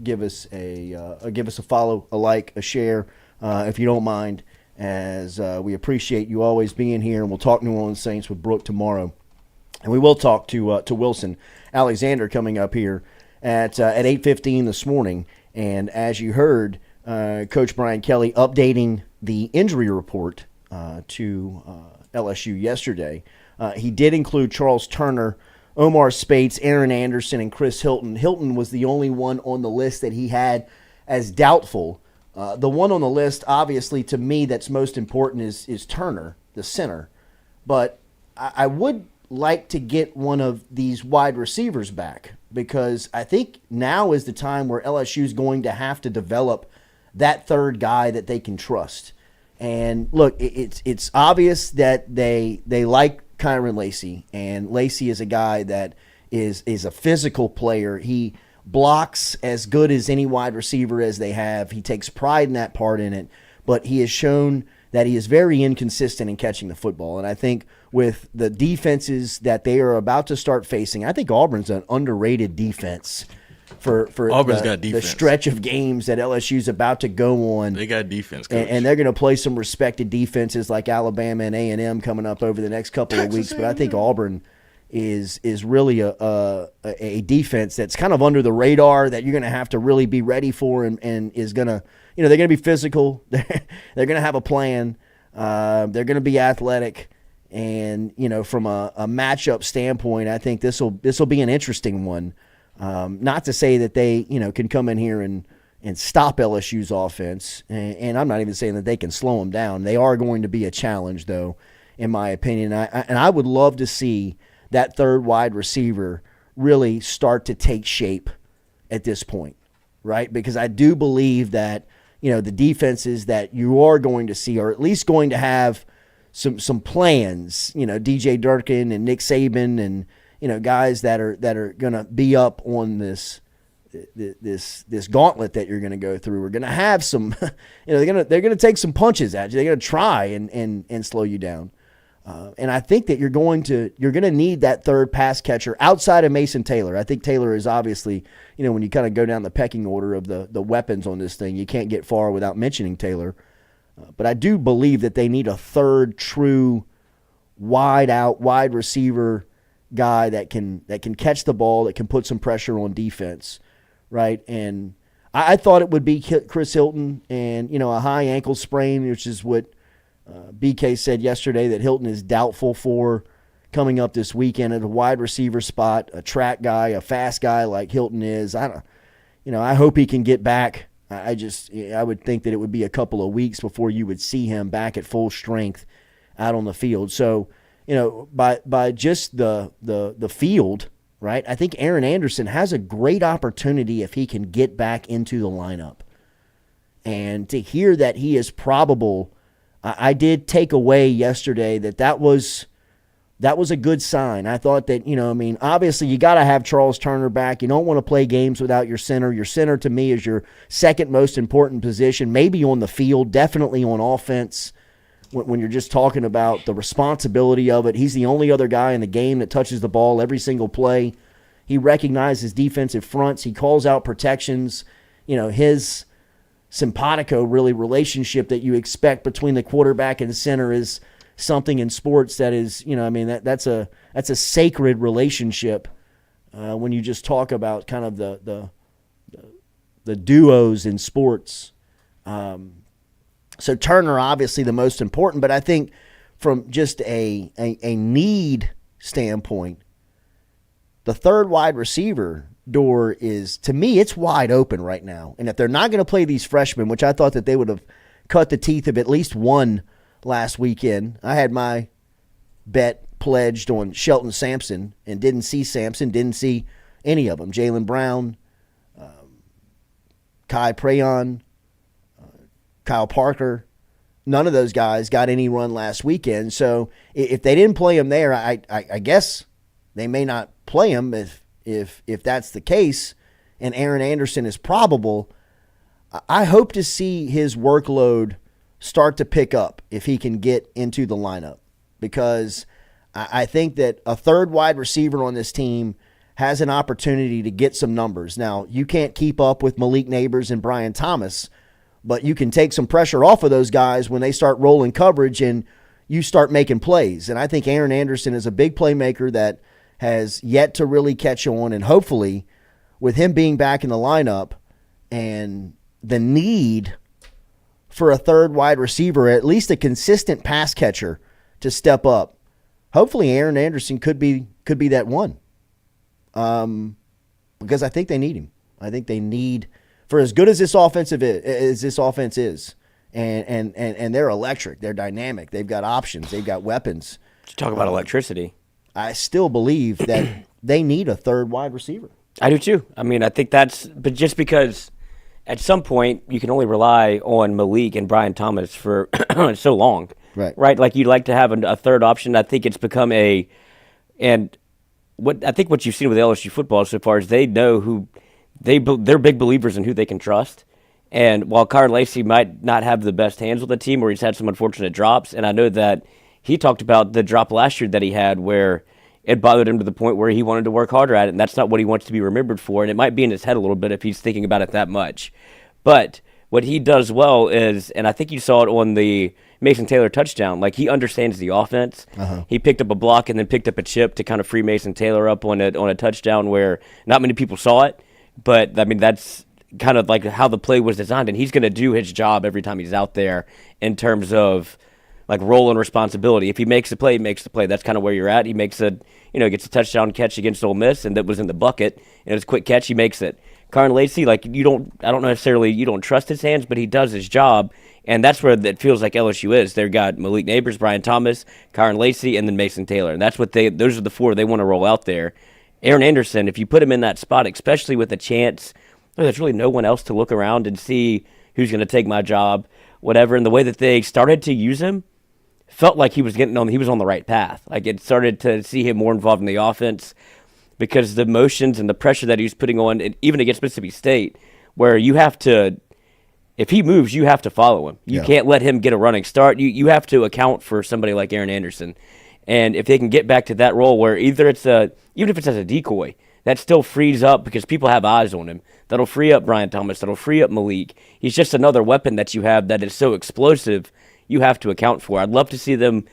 give us a follow, a like, a share, if you don't mind, as we appreciate you always being here. And we'll talk New Orleans Saints with Brooke tomorrow, and we will talk to Wilson Alexander coming up here at 8:15 this morning. And as you heard, Coach Brian Kelly updating the injury report to LSU yesterday. He did include Charles Turner, Omar Spates, Aaron Anderson, and Chris Hilton. Hilton was the only one on the list that he had as doubtful. The one on the list, obviously, to me, that's most important is Turner, the center. But I would like to get one of these wide receivers back, because I think now is the time where LSU is going to have to develop that third guy that they can trust. And look, it's obvious that they like Kyron Lacey, and Lacey is a guy that is a physical player. He blocks as good as any wide receiver as they have. He takes pride in that part in it, but he has shown that he is very inconsistent in catching the football. And I think with the defenses that they are about to start facing, I think Auburn's an underrated defense. for Auburn's got the defense. stretch of games that LSU's about to go on. They got defense, coach. And they're going to play some respected defenses like Alabama and A&M coming up over the next couple of weeks. But I think Auburn is really a defense that's kind of under the radar that you're going to have to really be ready for and is going to, they're going to be physical. They're going to have a plan. They're going to be athletic. And, from a matchup standpoint, I think this will be an interesting one. Not to say that they, can come in here and stop LSU's offense. And I'm not even saying that they can slow them down. They are going to be a challenge, though, in my opinion. And I would love to see that third wide receiver really start to take shape at this point, right? Because I do believe that, the defenses that you are going to see are at least going to have some plans, DJ Durkin and Nick Saban and, guys that are going to be up on this gauntlet that you're going to go through. We're going to have some, they're going to take some punches at you. They're going to try and slow you down. And I think that you're going to need that third pass catcher outside of Mason Taylor. I think Taylor is obviously, when you kind of go down the pecking order of the weapons on this thing, you can't get far without mentioning Taylor. But I do believe that they need a third true wide receiver guy that can catch the ball, that can put some pressure on defense, right? And I thought it would be Chris Hilton and, a high ankle sprain, which is what BK said yesterday, that Hilton is doubtful for coming up this weekend at a wide receiver spot, a track guy, a fast guy like Hilton is. I hope he can get back. I would think that it would be a couple of weeks before you would see him back at full strength out on the field. So, by just the field, right, I think Aaron Anderson has a great opportunity if he can get back into the lineup. And to hear that he is probable, I did take away yesterday that was a good sign. I thought that, obviously you got to have Charles Turner back. You don't want to play games without your center. Your center, to me, is your second most important position, maybe on the field, definitely on offense. When you're just talking about the responsibility of it, he's the only other guy in the game that touches the ball every single play. He recognizes defensive fronts. He calls out protections. His simpatico, really, relationship that you expect between the quarterback and the center is something in sports that is, that's a sacred relationship when you just talk about kind of the duos in sports. So Turner, obviously the most important, but I think from just a need standpoint, the third wide receiver door is, to me, it's wide open right now. And if they're not going to play these freshmen, which I thought that they would have cut the teeth of at least one last weekend, I had my bet pledged on Shelton Sampson and didn't see Sampson, didn't see any of them. Jaylen Brown, Kai Prayon, Kyle Parker, none of those guys got any run last weekend. So if they didn't play him there, I guess they may not play him if that's the case, and Aaron Anderson is probable. I hope to see his workload start to pick up if he can get into the lineup, because I think that a third wide receiver on this team has an opportunity to get some numbers. Now, you can't keep up with Malik Nabers and Brian Thomas, but you can take some pressure off of those guys when they start rolling coverage and you start making plays. And I think Aaron Anderson is a big playmaker that has yet to really catch on, and hopefully with him being back in the lineup and the need for a third wide receiver, at least a consistent pass catcher to step up, hopefully Aaron Anderson could be that one. Because I think they need him. I think they need, for as good as this offense is, and they're electric, they're dynamic, they've got options, they've got weapons. Talk about electricity. I still believe that they need a third wide receiver. I do too. I mean, I think but just because at some point you can only rely on Malik and Brian Thomas for so long. Right? Like you'd like to have a third option. I think it's become what you've seen with LSU football so far is they know who they're big believers in who they can trust. And while Kyron Lacey might not have the best hands with the team, or he's had some unfortunate drops, and I know that he talked about the drop last year that he had where it bothered him to the point where he wanted to work harder at it, and that's not what he wants to be remembered for, and it might be in his head a little bit if he's thinking about it that much. But what he does well is, and I think you saw it on the Mason Taylor touchdown, like he understands the offense. He picked up a block and then picked up a chip to kind of free Mason Taylor up on a touchdown where not many people saw it, but I mean that's kind of like how the play was designed, and he's going to do his job every time he's out there in terms of like role and responsibility. If he makes the play, he makes the play. That's kind of where you're at. He makes gets a touchdown catch against Ole Miss, and that was in the bucket, and it was a quick catch. He makes it. Carn Lacey, I don't necessarily, you don't trust his hands, but he does his job, and that's where it feels like LSU is. They've got Malik Nabers, Brian Thomas, Carn Lacey, and then Mason Taylor, and that's what those are the four they want to roll out there. Aaron Anderson, if you put him in that spot, especially with a chance, there's really no one else to look around and see who's going to take my job, whatever, and the way that they started to use him, felt like he was on the right path. Like it started to see him more involved in the offense because the motions and the pressure that he was putting on, even against Mississippi State, where you have to, if he moves, you have to follow him. You can't let him get a running start. You have to account for somebody like Aaron Anderson. And if they can get back to that role where either even if it's as a decoy, that still frees up because people have eyes on him. That'll free up Brian Thomas. That'll free up Malik. He's just another weapon that you have that is so explosive you have to account for. I'd love to see them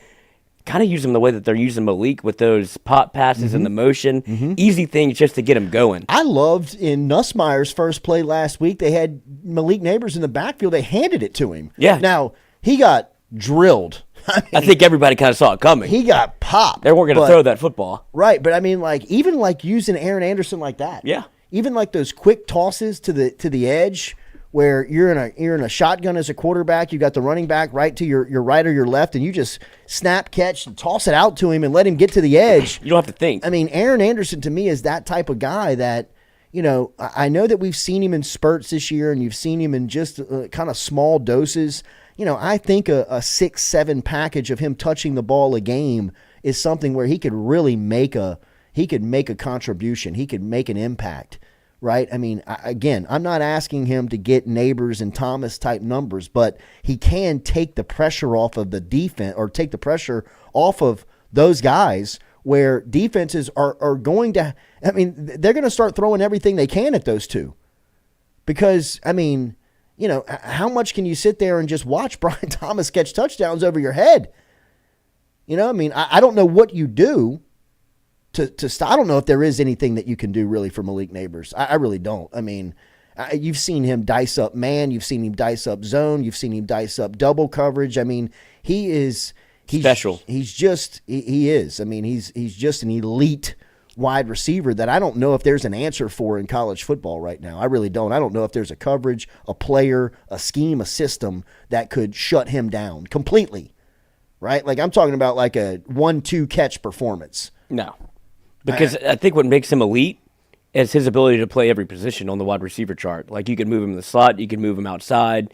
kind of use him the way that they're using Malik with those pop passes and the motion. Easy things just to get him going. I loved in Nussmeier's first play last week, they had Malik Nabers in the backfield. They handed it to him. Yeah. Now, he got drilled. I think everybody kind of saw it coming. He got popped. They weren't going to throw that football. Right, but I mean, even using Aaron Anderson like that. Yeah. Even like those quick tosses to the edge where you're in a shotgun as a quarterback, you got the running back right to your right or your left, and you just snap, catch, and toss it out to him and let him get to the edge. You don't have to think. I mean, Aaron Anderson to me is that type of guy that, I know that we've seen him in spurts this year, and you've seen him in just kind of small doses. I think a 6-7 package of him touching the ball a game is something where he could really make a contribution. He could make an impact. Right? I mean, again, I'm not asking him to get Nabers and Thomas type numbers, but he can take the pressure off of the defense or take the pressure off of those guys where defenses are going to, I mean, they're going to start throwing everything they can at those two. Because, I mean, how much can you sit there and just watch Brian Thomas catch touchdowns over your head? I mean, I don't know what you do to stop. I don't know if there is anything that you can do really for Malik Nabers. I really don't. I mean, you've seen him dice up man. You've seen him dice up zone. You've seen him dice up double coverage. I mean, he's special. He is. I mean, he's just an elite wide receiver that I don't know if there's an answer for in college football right now. I really don't. I don't know if there's a coverage, a player, a scheme, a system that could shut him down completely. Right? Like I'm talking about like a 1-2 catch performance. No. Because I think what makes him elite is his ability to play every position on the wide receiver chart. Like you can move him in the slot, you can move him outside,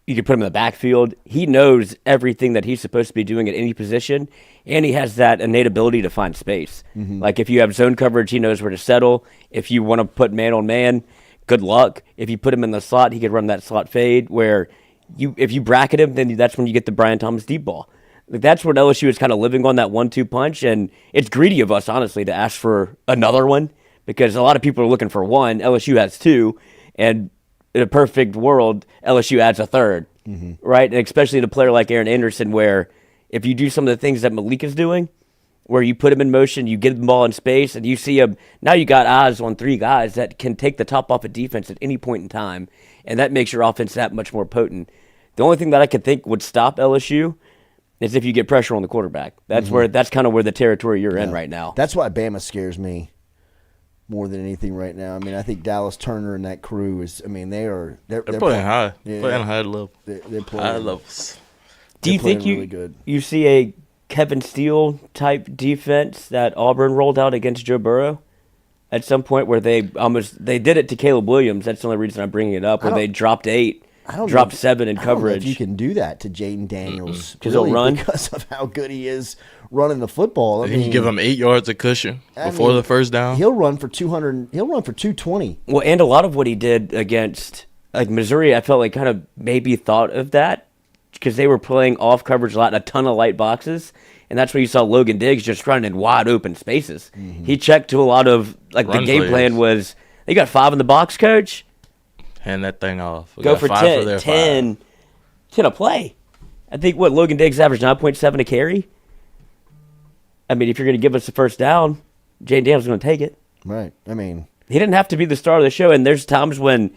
you can put him in the backfield. He knows everything that he's supposed to be doing at any position, and he has that innate ability to find space. Like if you have zone coverage, he knows where to settle. If you want to put man on man, good luck. If you put him in the slot, he could run that slot fade where if you bracket him, then that's when you get the Brian Thomas deep ball. Like that's what LSU is kind of living on, that 1-2 punch, and it's greedy of us, honestly, to ask for another one because a lot of people are looking for one. LSU has two, and in a perfect world, LSU adds a third, right? And especially in a player like Aaron Anderson where if you do some of the things that Malik is doing, where you put him in motion, you get the ball in space, and you see him, now you got eyes on three guys that can take the top off a defense at any point in time, and that makes your offense that much more potent. The only thing that I could think would stop LSU is if you get pressure on the quarterback. That's that's kind of where the territory you're in right now. That's why Bama scares me more than anything right now. I mean, I think Dallas Turner and that crew is. I mean, they're playing high. Yeah, playing high level. They're playing high levels. Do you think you see a Kevin Steele type defense that Auburn rolled out against Joe Burrow at some point where they did it to Caleb Williams? That's the only reason I'm bringing it up. Where they dropped 8. Dropped 7 in coverage. I don't know if you can do that to Jaden Daniels because he'll run because of how good he is running the football. I mean, you give him 8 yards of cushion before the first down. He'll run for 200. He'll run for 220. Well, and a lot of what he did against like Missouri, I felt like kind of maybe thought of that because they were playing off coverage a lot, a ton of light boxes, And that's where you saw Logan Diggs just running in wide open spaces. Mm-hmm. He checked to a lot of, like, Run the game plays. plan was, they got 5 in the box, coach. Hand that thing off. We Go got for 5 10, for their 10 a play. I think, Logan Diggs averaged 9.7 a carry? I mean, if you're going to give us the first down, Jaden Daniels is going to take it. Right. I mean, he didn't have to be the star of the show, and there's times when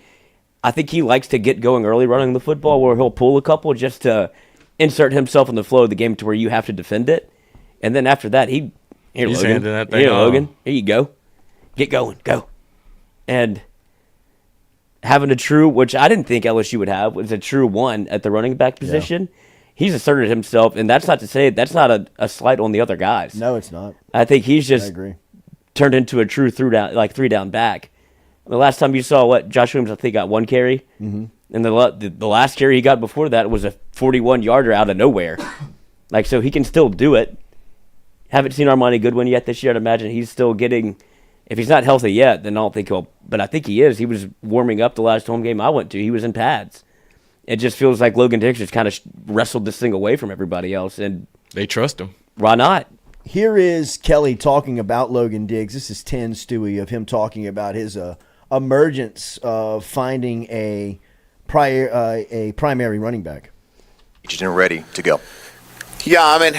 I think he likes to get going early running the football where he'll pull a couple just to insert himself in the flow of the game to where you have to defend it. And then after that, he's handing Logan. that thing Here, off. Logan. Here you go. Get going. Go. And having a true, which I didn't think LSU would have, was a true one at the running back position. Yeah. He's asserted himself, and that's not to say that's not a slight on the other guys. No, it's not. I think he's just turned into a true three down back. The last time you saw Josh Williams, I think, got 1 carry. Mm-hmm. And the last carry he got before that was a 41-yarder out of nowhere. So he can still do it. Haven't seen Armani Goodwin yet this year. I'd imagine he's still getting, if he's not healthy yet, then I don't think he'll, but I think he is. He was warming up the last home game I went to. He was in pads. It just feels like Logan Diggs just kind of wrestled this thing away from everybody else. And they trust him. Why not? Here is Kelly talking about Logan Diggs. This is 10, Stewie, of him talking about his emergence of finding a primary running back. And ready to go. Yeah, I mean,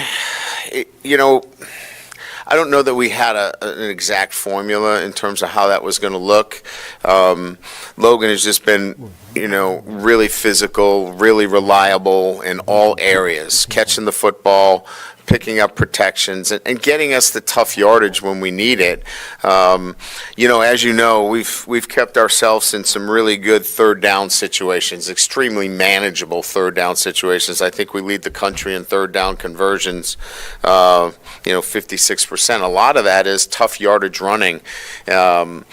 I don't know that we had an exact formula in terms of how that was going to look. Logan has just been, really physical, really reliable in all areas, catching the football, picking up protections, and getting us the tough yardage when we need it. As you know, we've kept ourselves in some really good third down situations, extremely manageable third down situations. I think we lead the country in third down conversions, 56%. A lot of that is tough yardage running, and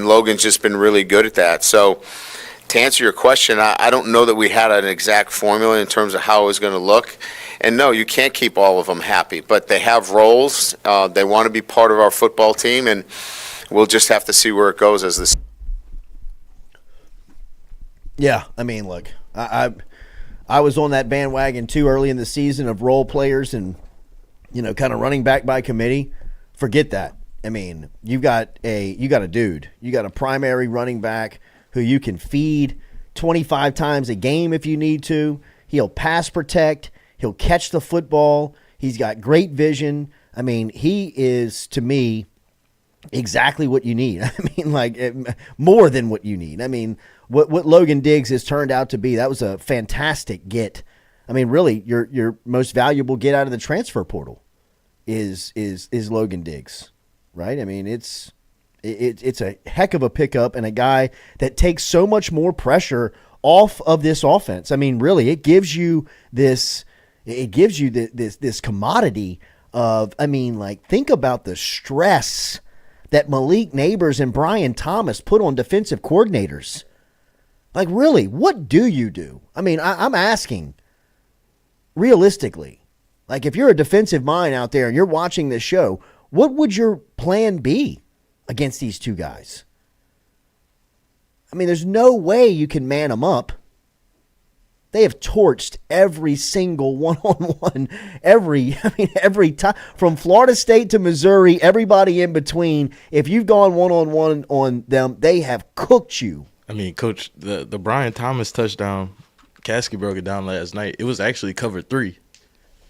Logan's just been really good at that. So, to answer your question, I don't know that we had an exact formula in terms of how it was going to look. And no, you can't keep all of them happy, but they have roles. They want to be part of our football team, and we'll just have to see where it goes as this. Yeah, I mean, look, I was on that bandwagon too early in the season of role players and, kind of running back by committee. Forget that. I mean, you got a dude. You got a primary running back who you can feed 25 times a game if you need to. He'll pass protect. He'll catch the football. He's got great vision. I mean, he is, to me, exactly what you need. I mean, more than what you need. I mean, what Logan Diggs has turned out to be, that was a fantastic get. I mean, really, your most valuable get out of the transfer portal is Logan Diggs, right? I mean, it's a heck of a pickup and a guy that takes so much more pressure off of this offense. I mean, really, it gives you this commodity of, think about the stress that Malik, Nabers, and Brian Thomas put on defensive coordinators. Really, what do you do? I mean, I'm asking realistically, if you're a defensive mind out there and you're watching this show, what would your plan be against these two guys? I mean, there's no way you can man them up. They have torched every single one-on-one, every time. From Florida State to Missouri, everybody in between, if you've gone one-on-one on them, they have cooked you. I mean, Coach, the Brian Thomas touchdown, Caskey broke it down last night. It was actually cover 3.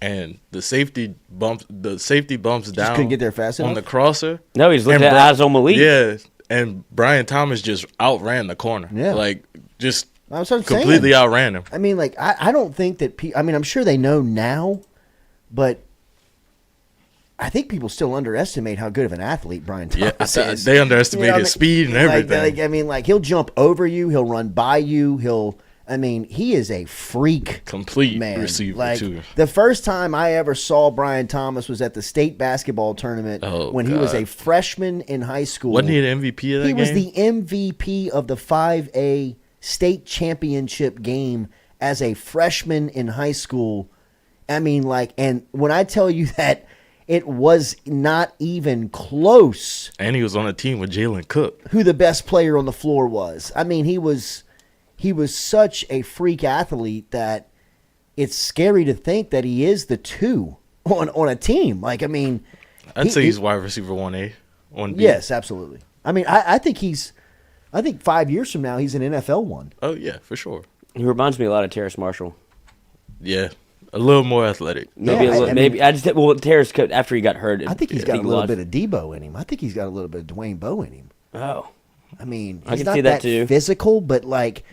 And the safety bumps down. Couldn't get there fast enough on the crosser. No, he's looking at eyes on Malik. Yeah, and Brian Thomas just outran the corner. Yeah, just that's what I'm completely saying. outran him. I mean, I don't think that. I'm sure they know now, but I think people still underestimate how good of an athlete Brian Thomas is. They underestimate his speed and everything. He'll jump over you. He'll run by you. He is a freak. Complete man. Receiver, too. The first time I ever saw Brian Thomas was at the state basketball tournament when he was a freshman in high school. Wasn't he the MVP of that game? He was the MVP of the 5A state championship game as a freshman in high school. And when I tell you that it was not even close. And he was on a team with Jalen Cook. Who the best player on the floor was. I mean, he was such a freak athlete that it's scary to think that he is the 2 on a team. Like, I mean, I'd say he's wide receiver 1A, 1B. Yes, absolutely. I mean, I think 5 years from now, he's an NFL one. Oh, yeah, for sure. He reminds me a lot of Terrace Marshall. Yeah, a little more athletic. Maybe Terrace, after he got hurt. I think he's got a little bit of Debo in him. I think he's got a little bit of Dwayne Bowe in him. Oh. I mean, I he's can not see that too. physical, but like,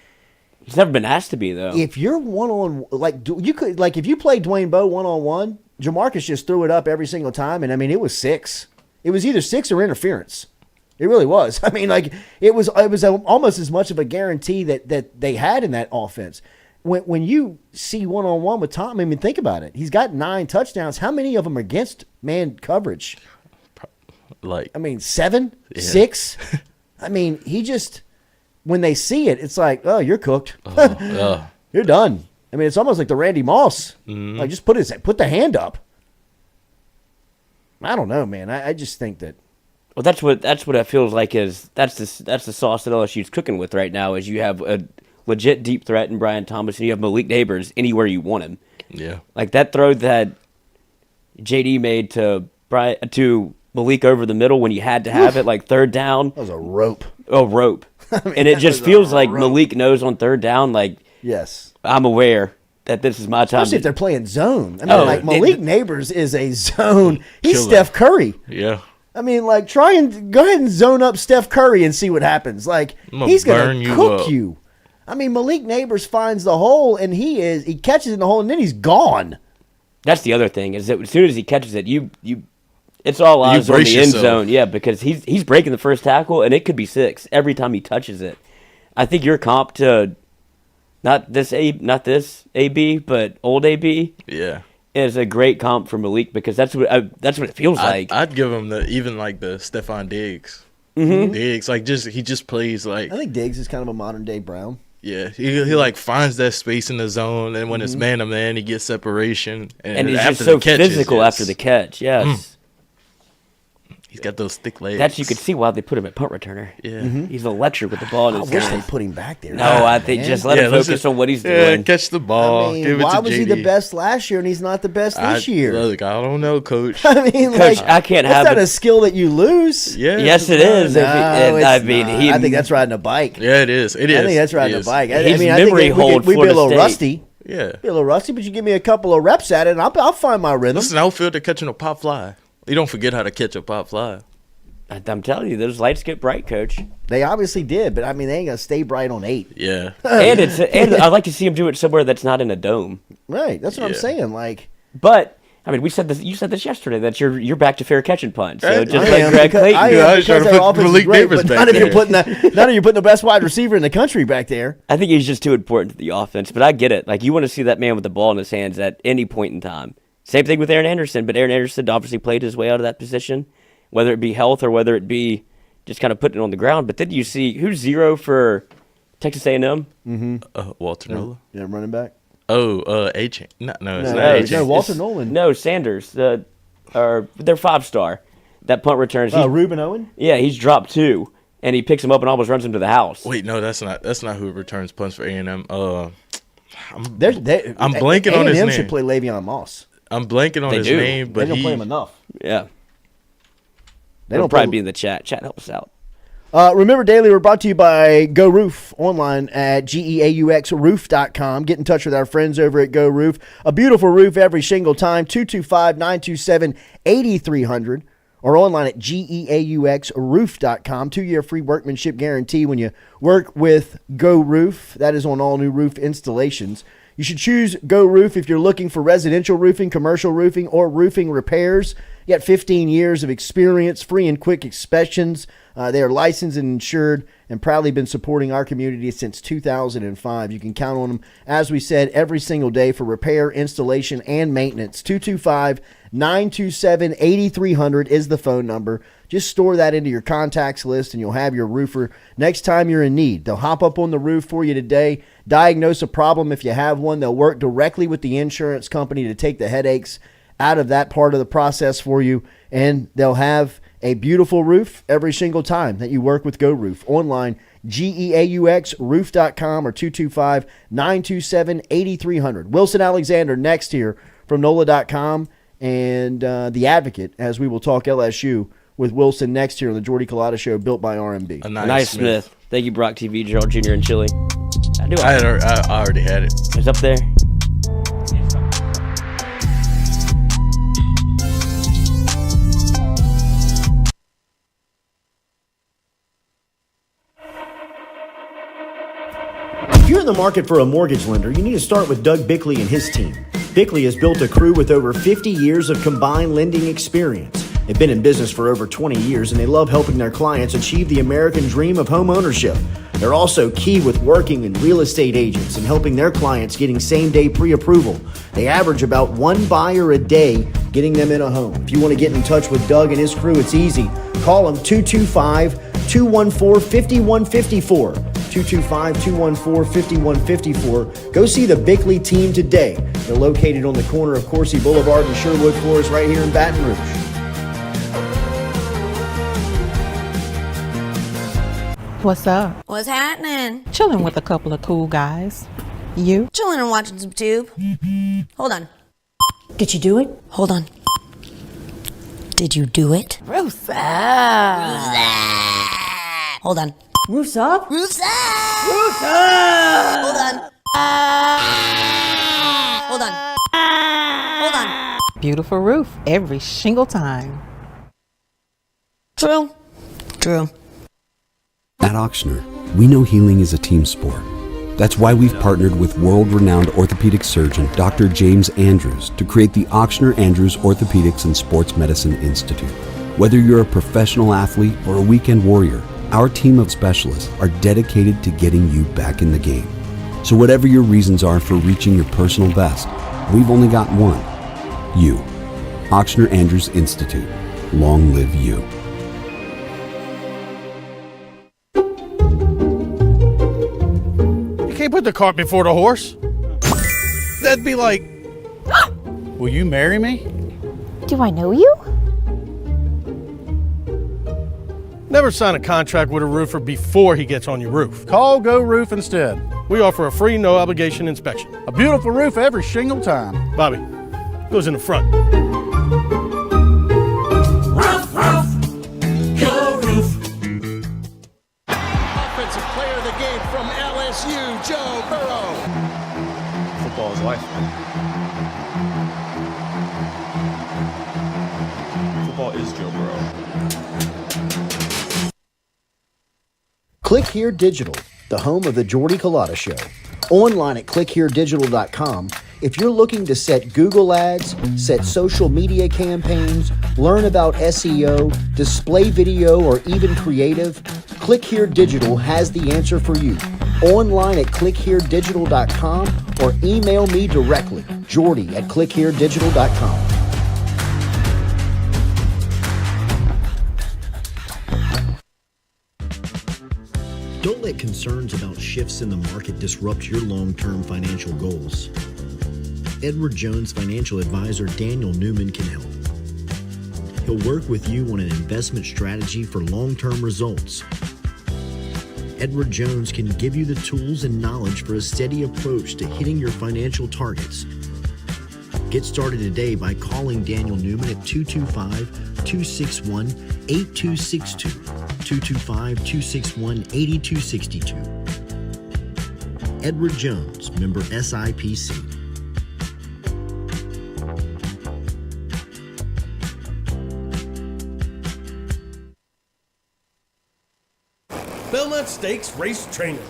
he's never been asked to be though. if you're one-on, if you play Dwayne Bowe one-on-one, Jamarcus just threw it up every single time, and I mean, it was 6. It was either 6 or interference. It really was. I mean, like, it was almost as much of a guarantee that they had in that offense. When you see one-on-one with Tom, I mean, think about it. He's got 9 touchdowns. How many of them are against man coverage? Like, I mean, 7, Yeah. 6. I mean, he just, when they see it, it's like, oh, you're cooked. You're done. I mean, it's almost like the Randy Moss. Mhm. Like, just put the hand up. I don't know, man. I just think that. Well, that's what it feels like that's the sauce that LSU's cooking with right now. Is you have a legit deep threat in Brian Thomas, and you have Malik Nabers anywhere you want him. Yeah. Like that throw that JD made to Malik over the middle when you had to have it, like third down. That was a rope. Oh, rope. I mean, and it that just was a feels like rope. Malik knows on third down, like, Yes. I'm aware that this is my time. Especially if they're playing zone. I mean, like, Malik Nabers is a zone. He's Killer. Steph Curry. Yeah. I mean, like, try and go ahead and zone up Steph Curry and see what happens. Like, he's going to cook you. I mean, Malik Nabers finds the hole, and he catches in the hole, and then he's gone. That's the other thing, is that as soon as he catches it, it's all eyes on the end zone. Yeah, because he's breaking the first tackle, and it could be 6 every time he touches it. I think your comp to not this AB, but old AB. Yeah. Is a great comp for Malik because that's what it feels like. I'd give him the Stephon Diggs. Mhm. Diggs, like he just plays like. I think Diggs is kind of a modern day Brown. Yeah, he like finds that space in the zone, and when it's man to man, he gets separation. And he's after just so the catches, physical yes. after the catch. Yes. He's got those thick legs. That you could see why they put him at punt returner. Yeah. He's electric with the ball in I his wish hands. they put him back there. No, I think just let him focus on what he's doing. Catch the ball. I mean, give it why to was JD. he the best last year and he's not the best this year? Look, I don't know, Coach. I mean, Coach, like, I can't that's have not it. a skill that you lose. Yeah. Yes, it is. No, I mean, I think that's riding a bike. Yeah, it is. It is. I think that's riding It a is. bike. I He's mean, I memory think hold we'd be a Florida little State. rusty. Yeah. Be a little rusty, but you give me a couple of reps at it, and I'll find my rhythm. Listen, outfielder catching a pop fly. You don't forget how to catch a pop fly. I'm telling you, those lights get bright, Coach. They obviously did, but I mean, they ain't gonna stay bright on 8. Yeah. and I'd like to see him do it somewhere that's not in a dome. Right. That's what I'm Yeah. saying. Like, But I mean, we said this. You said this yesterday that you're back to fair catch and punt. So Hey, just I like am Greg because- Clayton. I am I was because trying to our put offense is Malik great, Nabers but back none of you there. none of you putting the best wide receiver in the country back there. I think he's just too important to the offense. But I get it. Like you want to see that man with the ball in his hands at any point in time. Same thing with Aaron Anderson. But Aaron Anderson obviously played his way out of that position, whether it be health or whether it be just kind of putting it on the ground. But then you see who's 0 for Texas A&M? Mm-hmm. Walter Nolan. Yeah, running back. Oh, A-Chain. No, it's No, not no, A-Chain. no, Walter Nolan. No, Sanders. They're 5-star. That punt returns. Reuben Owen. Yeah, he's dropped 2, and he picks him up and almost runs him to the house. Wait, no, that's not who returns punts for A&M. I'm They're blanking on his A&M name. should play Le'Veon Moss. I'm blanking on They his do. name, but They don't play him enough. Yeah. They They'll don't probably play- be in the chat. Chat, help us out. Remember, Daily, we're brought to you by Go Roof online at geauxroof.com. Get in touch with our friends over at Go Roof. A beautiful roof every single time. 225-927-8300 or online at geauxroof.com. 2-year free workmanship guarantee when you work with Go Roof. That is on all new roof installations. You should choose Go Roof if you're looking for residential roofing, commercial roofing, or roofing repairs. You got 15 years of experience, free and quick inspections. They are licensed and insured and proudly been supporting our community since 2005. You can count on them, as we said, every single day for repair, installation, and maintenance. 225-927-8300 is the phone number. Just store that into your contacts list and you'll have your roofer next time you're in need. They'll hop up on the roof for you today, diagnose a problem if you have one. They'll work directly with the insurance company to take the headaches out of that part of the process for you, and they'll have a beautiful roof every single time that you work with Go Roof. Online, geauxroof.com or 225-927-8300. Wilson Alexander next here from NOLA.com and The Advocate, as we will talk LSU with Wilson next here on the Jordy Culotta Show, built by RMB. Nice Smith. Thank you, Brock TV, Gerald Jr. and Chili. I already had it. It's up there. If you're in the market for a mortgage lender, you need to start with Doug Bickley and his team. Bickley has built a crew with over 50 years of combined lending experience. They've been in business for over 20 years, and they love helping their clients achieve the American dream of home ownership. They're also key with working in real estate agents and helping their clients getting same-day pre-approval. They average about one buyer a day getting them in a home. If you want to get in touch with Doug and his crew, it's easy. Call them 225-214-5154. 225-214-5154. Go see the Bickley team today. They're located on the corner of Coursey Boulevard and Sherwood Forest right here in Baton Rouge. What's up? What's happening? Chilling with a couple of cool guys. You? Chilling and watching some tube. Hold on. Did you do it? Hold on. Did you do it? Roof's up. Hold on. Roof's up? Roof's up! Roof's up! Hold on. Hold on. Hold on. Beautiful roof every single time. True. At Ochsner, we know healing is a team sport. That's why we've partnered with world-renowned orthopedic surgeon Dr. James Andrews to create the Ochsner Andrews Orthopedics and Sports Medicine Institute. Whether you're a professional athlete or a weekend warrior, our team of specialists are dedicated to getting you back in the game. So whatever your reasons are for reaching your personal best, we've only got one. You. Ochsner Andrews Institute. Long live you. You can't put the cart before the horse. That'd be like, will you marry me? Do I know you? Never sign a contract with a roofer before he gets on your roof. Call Go Roof instead. We offer a free, no-obligation inspection. A beautiful roof every shingle time. Bobby, goes in the front. Roof, Go Roof. Offensive player of the game from LSU, Joe Burrow. Football is life. Football is Joe Burrow. Click Here Digital, the home of the Jordy Culotta Show. Online at clickheredigital.com. If you're looking to set Google ads, set social media campaigns, learn about SEO, display video, or even creative, Click Here Digital has the answer for you. Online at clickheredigital.com or email me directly, Jordy at clickheredigital.com. Don't let concerns about shifts in the market disrupt your long-term financial goals. Edward Jones financial advisor Daniel Newman can help. He'll work with you on an investment strategy for long-term results. Edward Jones can give you the tools and knowledge for a steady approach to hitting your financial targets. Get started today by calling Daniel Newman at 225-261-8262. 225-261-8262. Edward Jones, member SIPC. Belmont Stakes Race Training.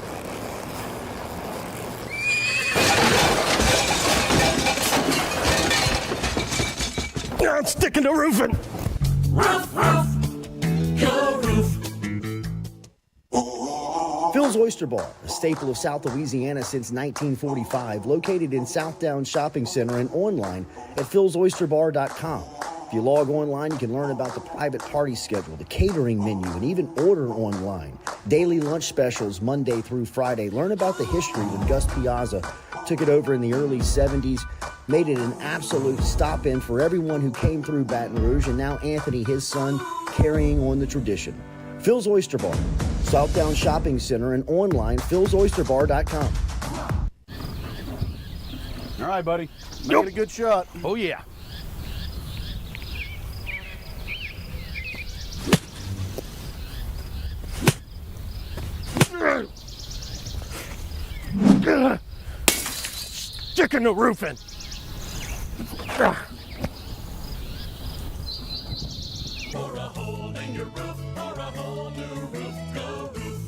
I'm sticking to roofing. Roof, Go Roof. Phil's Oyster Bar, a staple of South Louisiana since 1945, located in Southdown Shopping Center and online at philsoysterbar.com. If you log online, you can learn about the private party schedule, the catering menu, and even order online. Daily lunch specials Monday through Friday. Learn about the history when Gus Piazza took it over in the early 70s, made it an absolute stop-in for everyone who came through Baton Rouge, and now Anthony, his son, carrying on the tradition. Phil's Oyster Bar, Southdown Shopping Center, and online, philsoysterbar.com. All right, buddy. Make it a good shot. Oh, yeah. Sticking the roof in. For a hole in your roof, for a whole new roof, go roof.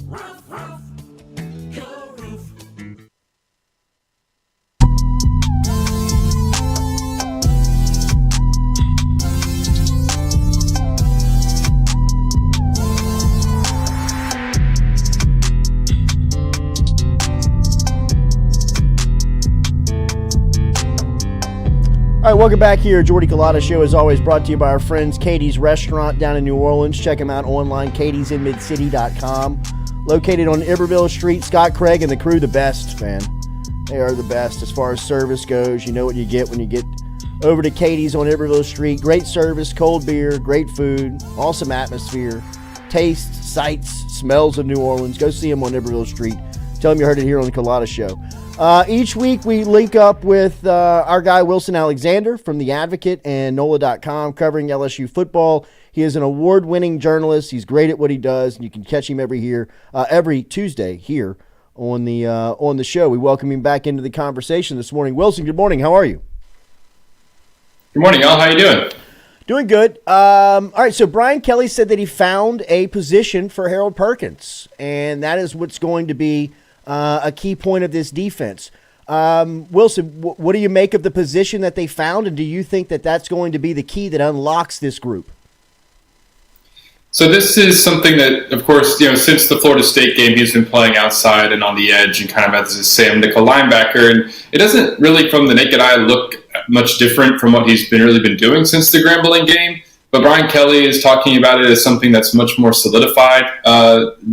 Roof, roof, go roof. All right, welcome back here. Jordy Culotta Show is always brought to you by our friends Katie's Restaurant down in New Orleans. Check them out online, katiesinmidcity.com. Located on Iberville Street, Scott Craig and the crew, the best, man. They are the best as far as service goes. You know what you get when you get over to Katie's on Iberville Street. Great service, cold beer, great food, awesome atmosphere, taste, sights, smells of New Orleans. Go see them on Iberville Street. Tell them you heard it here on the Culotta Show. Each week we link up with our guy Wilson Alexander from The Advocate and NOLA.com covering LSU football. He is an award-winning journalist. He's great at what he does, and you can catch him every Tuesday here on the show. We welcome him back into the conversation this morning. Wilson, good morning. How are you? Good morning, y'all. How you doing? Doing good. All right, so Brian Kelly said that he found a position for Harold Perkins, and that is what's going to be a key point of this defense. Wilson, what do you make of the position that they found, and do you think that that's going to be the key that unlocks this group? So this is something that, of course, since the Florida State game, he's been playing outside and on the edge and kind of as a Sam nickel linebacker. And it doesn't really, from the naked eye, look much different from what he's really been doing since the Grambling game. But Brian Kelly is talking about it as something that's much more solidified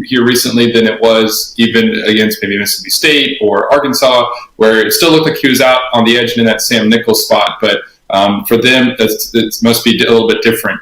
here recently than it was even against maybe Mississippi State or Arkansas, where it still looked like he was out on the edge in that Sam nickel spot. But for them, it must be a little bit different.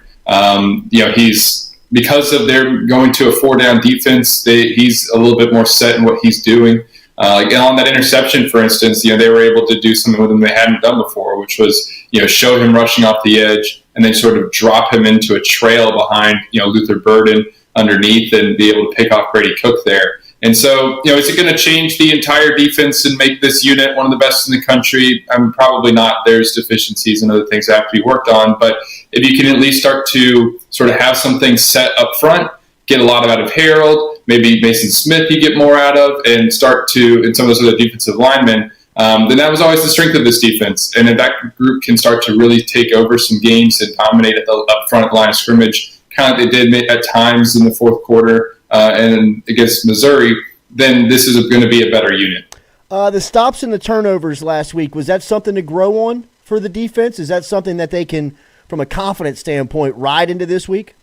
He's, because of their going to a 4-down defense, he's a little bit more set in what he's doing. And on that interception, for instance, they were able to do something with him they hadn't done before, which was, show him rushing off the edge and then sort of drop him into a trail behind, Luther Burden underneath and be able to pick off Brady Cook there. And so, is it going to change the entire defense and make this unit one of the best in the country? Probably not. There's deficiencies and other things that have to be worked on. But if you can at least start to sort of have something set up front, get a lot out of Harold, maybe Mason Smith you get more out of, and start to, and some of those other defensive linemen, then that was always the strength of this defense. And if that group can start to really take over some games and dominate at the up front line of scrimmage, kind of they did at times in the fourth quarter and against Missouri, then this is going to be a better unit. The stops and the turnovers last week, was that something to grow on for the defense? Is that something that they can, from a confidence standpoint, ride into this week?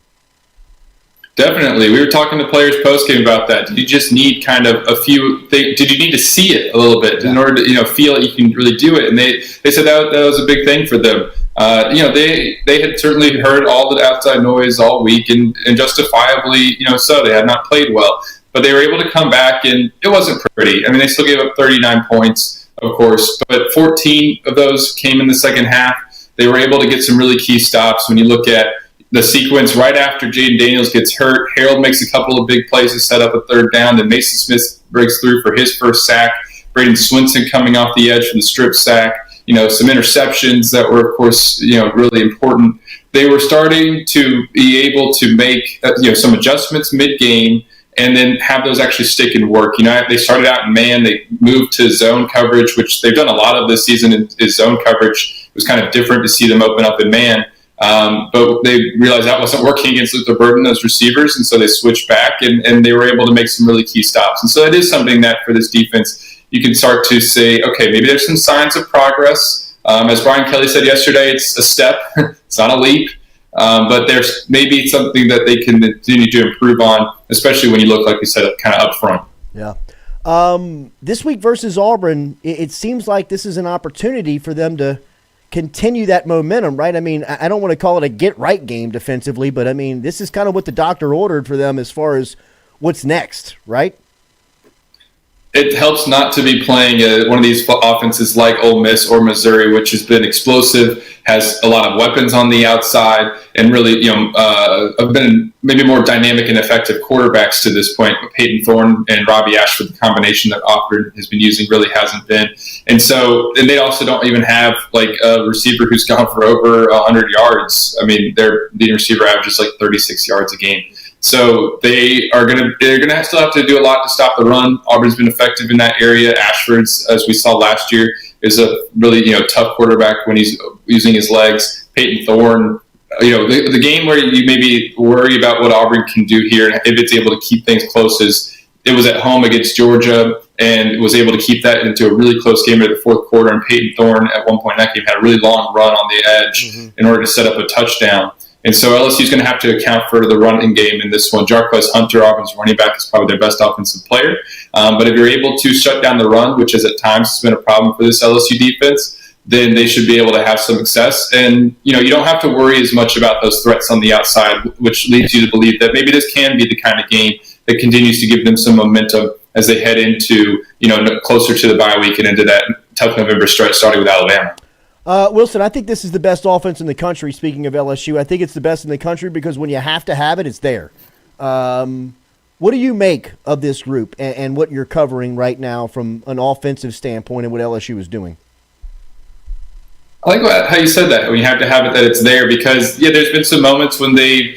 Definitely. We were talking to players post-game about that. Did you just need kind of a few things? Did you need to see it a little bit in order to feel that you can really do it? And they said that was a big thing for them. They had certainly heard all the outside noise all week, and justifiably, so they had not played well. But they were able to come back, and it wasn't pretty. I mean, they still gave up 39 points, of course, but 14 of those came in the second half. They were able to get some really key stops. When you look at the sequence right after Jayden Daniels gets hurt, Harold makes a couple of big plays to set up a third down. Then Mason Smith breaks through for his first sack. Braden Swinson coming off the edge for the strip sack. Some interceptions that were, of course, really important. They were starting to be able to make, some adjustments mid-game and then have those actually stick and work. They started out in man. They moved to zone coverage, which they've done a lot of this season is zone coverage. It was kind of different to see them open up in man. But they realized that wasn't working against Luther Burden, those receivers, and so they switched back, and they were able to make some really key stops. And so it is something that for this defense, you can start to say, okay, maybe there's some signs of progress. As Brian Kelly said yesterday, it's a step, it's not a leap, but there's maybe something that they can continue to improve on, especially when you look, like we said, kind of up front. Yeah. This week versus Auburn, it seems like this is an opportunity for them to continue that momentum, right? I mean, I don't want to call it a get-right game defensively, but, I mean, this is kind of what the doctor ordered for them as far as what's next, right? it helps not to be playing one of these offenses like Ole Miss or Missouri, which has been explosive, has a lot of weapons on the outside, and really, have been maybe more dynamic and effective quarterbacks to this point. But Peyton Thorne and Robbie Ashford, the combination that Auburn has been using, really hasn't been. And they also don't even have like a receiver who's gone for over 100 yards. I mean, their leading receiver averages like 36 yards a game. So they're gonna still have to do a lot to stop the run. Auburn's been effective in that area. Ashford's, as we saw last year, is a really tough quarterback when he's using his legs. Peyton Thorne, the game where you maybe worry about what Auburn can do here and if it's able to keep things close is it was at home against Georgia and was able to keep that into a really close game in the fourth quarter. And Peyton Thorne at one point in that game had a really long run on the edge in order to set up a touchdown. And so LSU's going to have to account for the running game in this one. Jarquez Hunter, Auburn's running back, is probably their best offensive player. But if you're able to shut down the run, which is at times has been a problem for this LSU defense, then they should be able to have some success. And, you don't have to worry as much about those threats on the outside, which leads you to believe that maybe this can be the kind of game that continues to give them some momentum as they head into, closer to the bye week and into that tough November stretch starting with Alabama. Wilson, I think this is the best offense in the country, speaking of LSU. I think it's the best in the country because when you have to have it, it's there. What do you make of this group and what you're covering right now from an offensive standpoint and what LSU is doing? I like how you said that, when you have to have it, that it's there, because, there's been some moments when they,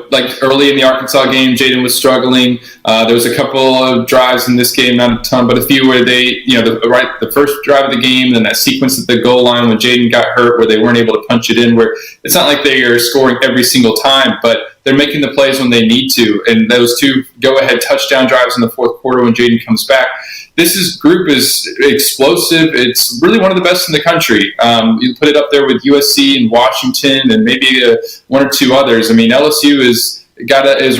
like early in the Arkansas game, Jaden was struggling. There was a couple of drives in this game, not a ton, but a few where they, the first drive of the game, and then that sequence at the goal line when Jaden got hurt where they weren't able to punch it in, where it's not like they are scoring every single time, but they're making the plays when they need to. And those two go-ahead touchdown drives in the fourth quarter when Jaden comes back, this group is explosive. It's really one of the best in the country. You put it up there with USC and Washington and maybe one or two others. I mean, LSU is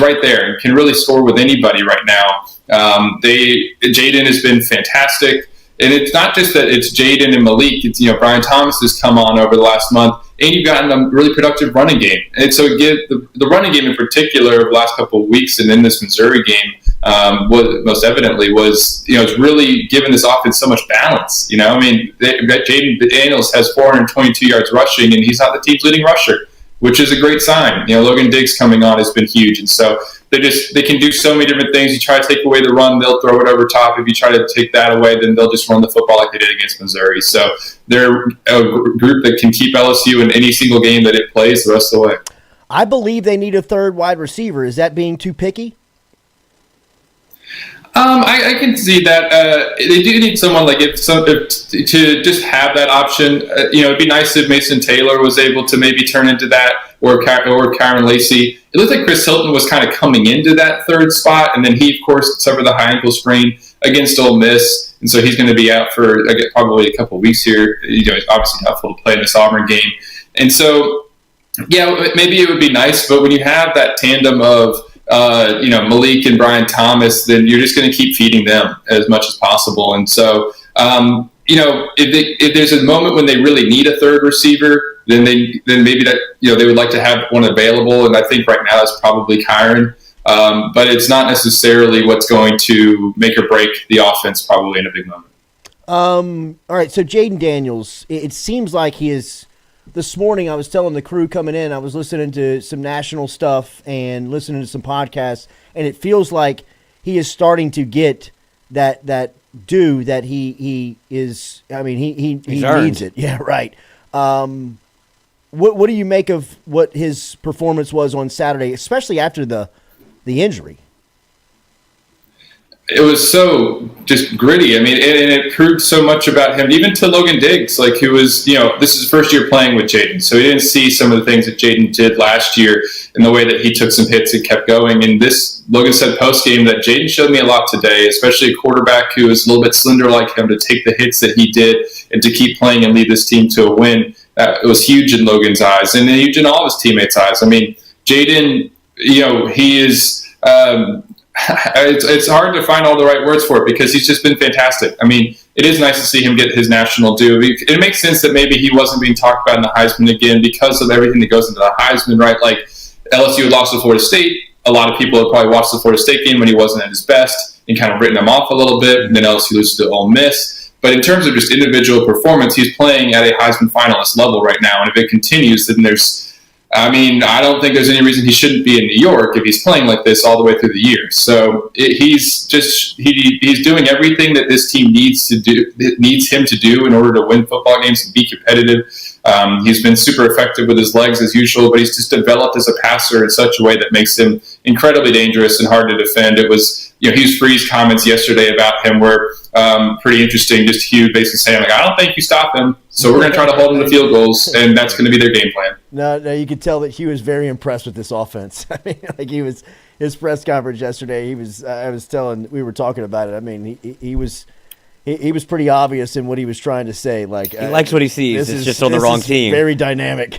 right there and can really score with anybody right now. Jaden has been fantastic. And it's not just that it's Jaden and Malik. It's, Brian Thomas has come on over the last month, and you've gotten a really productive running game. And so the running game in particular over the last couple of weeks and in this Missouri game, most evidently was, it's really given this offense so much balance. Jayden Daniels has 422 yards rushing, and he's not the team's leading rusher, which is a great sign. Logan Diggs coming on has been huge. And so they can do so many different things. You try to take away the run, they'll throw it over top. If you try to take that away, then they'll just run the football like they did against Missouri. So they're a group that can keep LSU in any single game that it plays the rest of the way. I believe they need a third wide receiver. Is that being too picky? I can see that. They do need someone to just have that option. It'd be nice if Mason Taylor was able to maybe turn into that, or Kyron Lacey. It looked like Chris Hilton was kind of coming into that third spot, and then he, of course, suffered the high ankle sprain against Ole Miss, and so he's going to be out for probably a couple of weeks here. He's obviously helpful to play in this Auburn game, and so maybe it would be nice. But when you have that tandem of Malik and Brian Thomas, then you're just going to keep feeding them as much as possible. And so, if there's a moment when they really need a third receiver, then maybe that, they would like to have one available. And I think right now that's probably Kyron. But it's not necessarily what's going to make or break the offense probably in a big moment. All right. So Jaden Daniels, it seems like he is. This morning, I was telling the crew coming in, I was listening to some national stuff and listening to some podcasts, and it feels like he is starting to get that due that he is. I mean, he needs it. Yeah, right. What do you make of what his performance was on Saturday, especially after the injury? It was so just gritty. I mean, and it proved so much about him, even to Logan Diggs, who was, this is his first year playing with Jaden. So he didn't see some of the things that Jaden did last year in the way that he took some hits and kept going. And Logan said post-game that Jaden showed me a lot today, especially a quarterback who is a little bit slender like him, to take the hits that he did and to keep playing and lead this team to a win. It was huge in Logan's eyes and huge in all of his teammates' eyes. I mean, Jaden, he is... it's hard to find all the right words for it because he's just been fantastic. I mean, it is nice to see him get his national due. It makes sense that maybe he wasn't being talked about in the Heisman again because of everything that goes into the Heisman, right? Like LSU had lost to Florida State. A lot of people had probably watched the Florida State game when he wasn't at his best. and kind of written him off a little bit, and then LSU loses to Ole Miss. But in terms of just individual performance, he's playing at a Heisman finalist level right now, and if it continues, then I don't think there's any reason he shouldn't be in New York if he's playing like this all the way through the year. So he's doing everything that this team needs him to do in order to win football games and be competitive. He's been super effective with his legs as usual, but he's just developed as a passer in such a way that makes him incredibly dangerous and hard to defend. It was, Hugh Freeze's comments yesterday about him were pretty interesting. Just Hugh basically saying, I don't think you stop him, so we're going to try to hold him to field goals, and that's going to be their game plan. No, you could tell that Hugh was very impressed with this offense. I mean, his press conference yesterday. We were talking about it. I mean, he was pretty obvious in what he was trying to say. Like he likes what he sees. It's just on the wrong team. Very dynamic.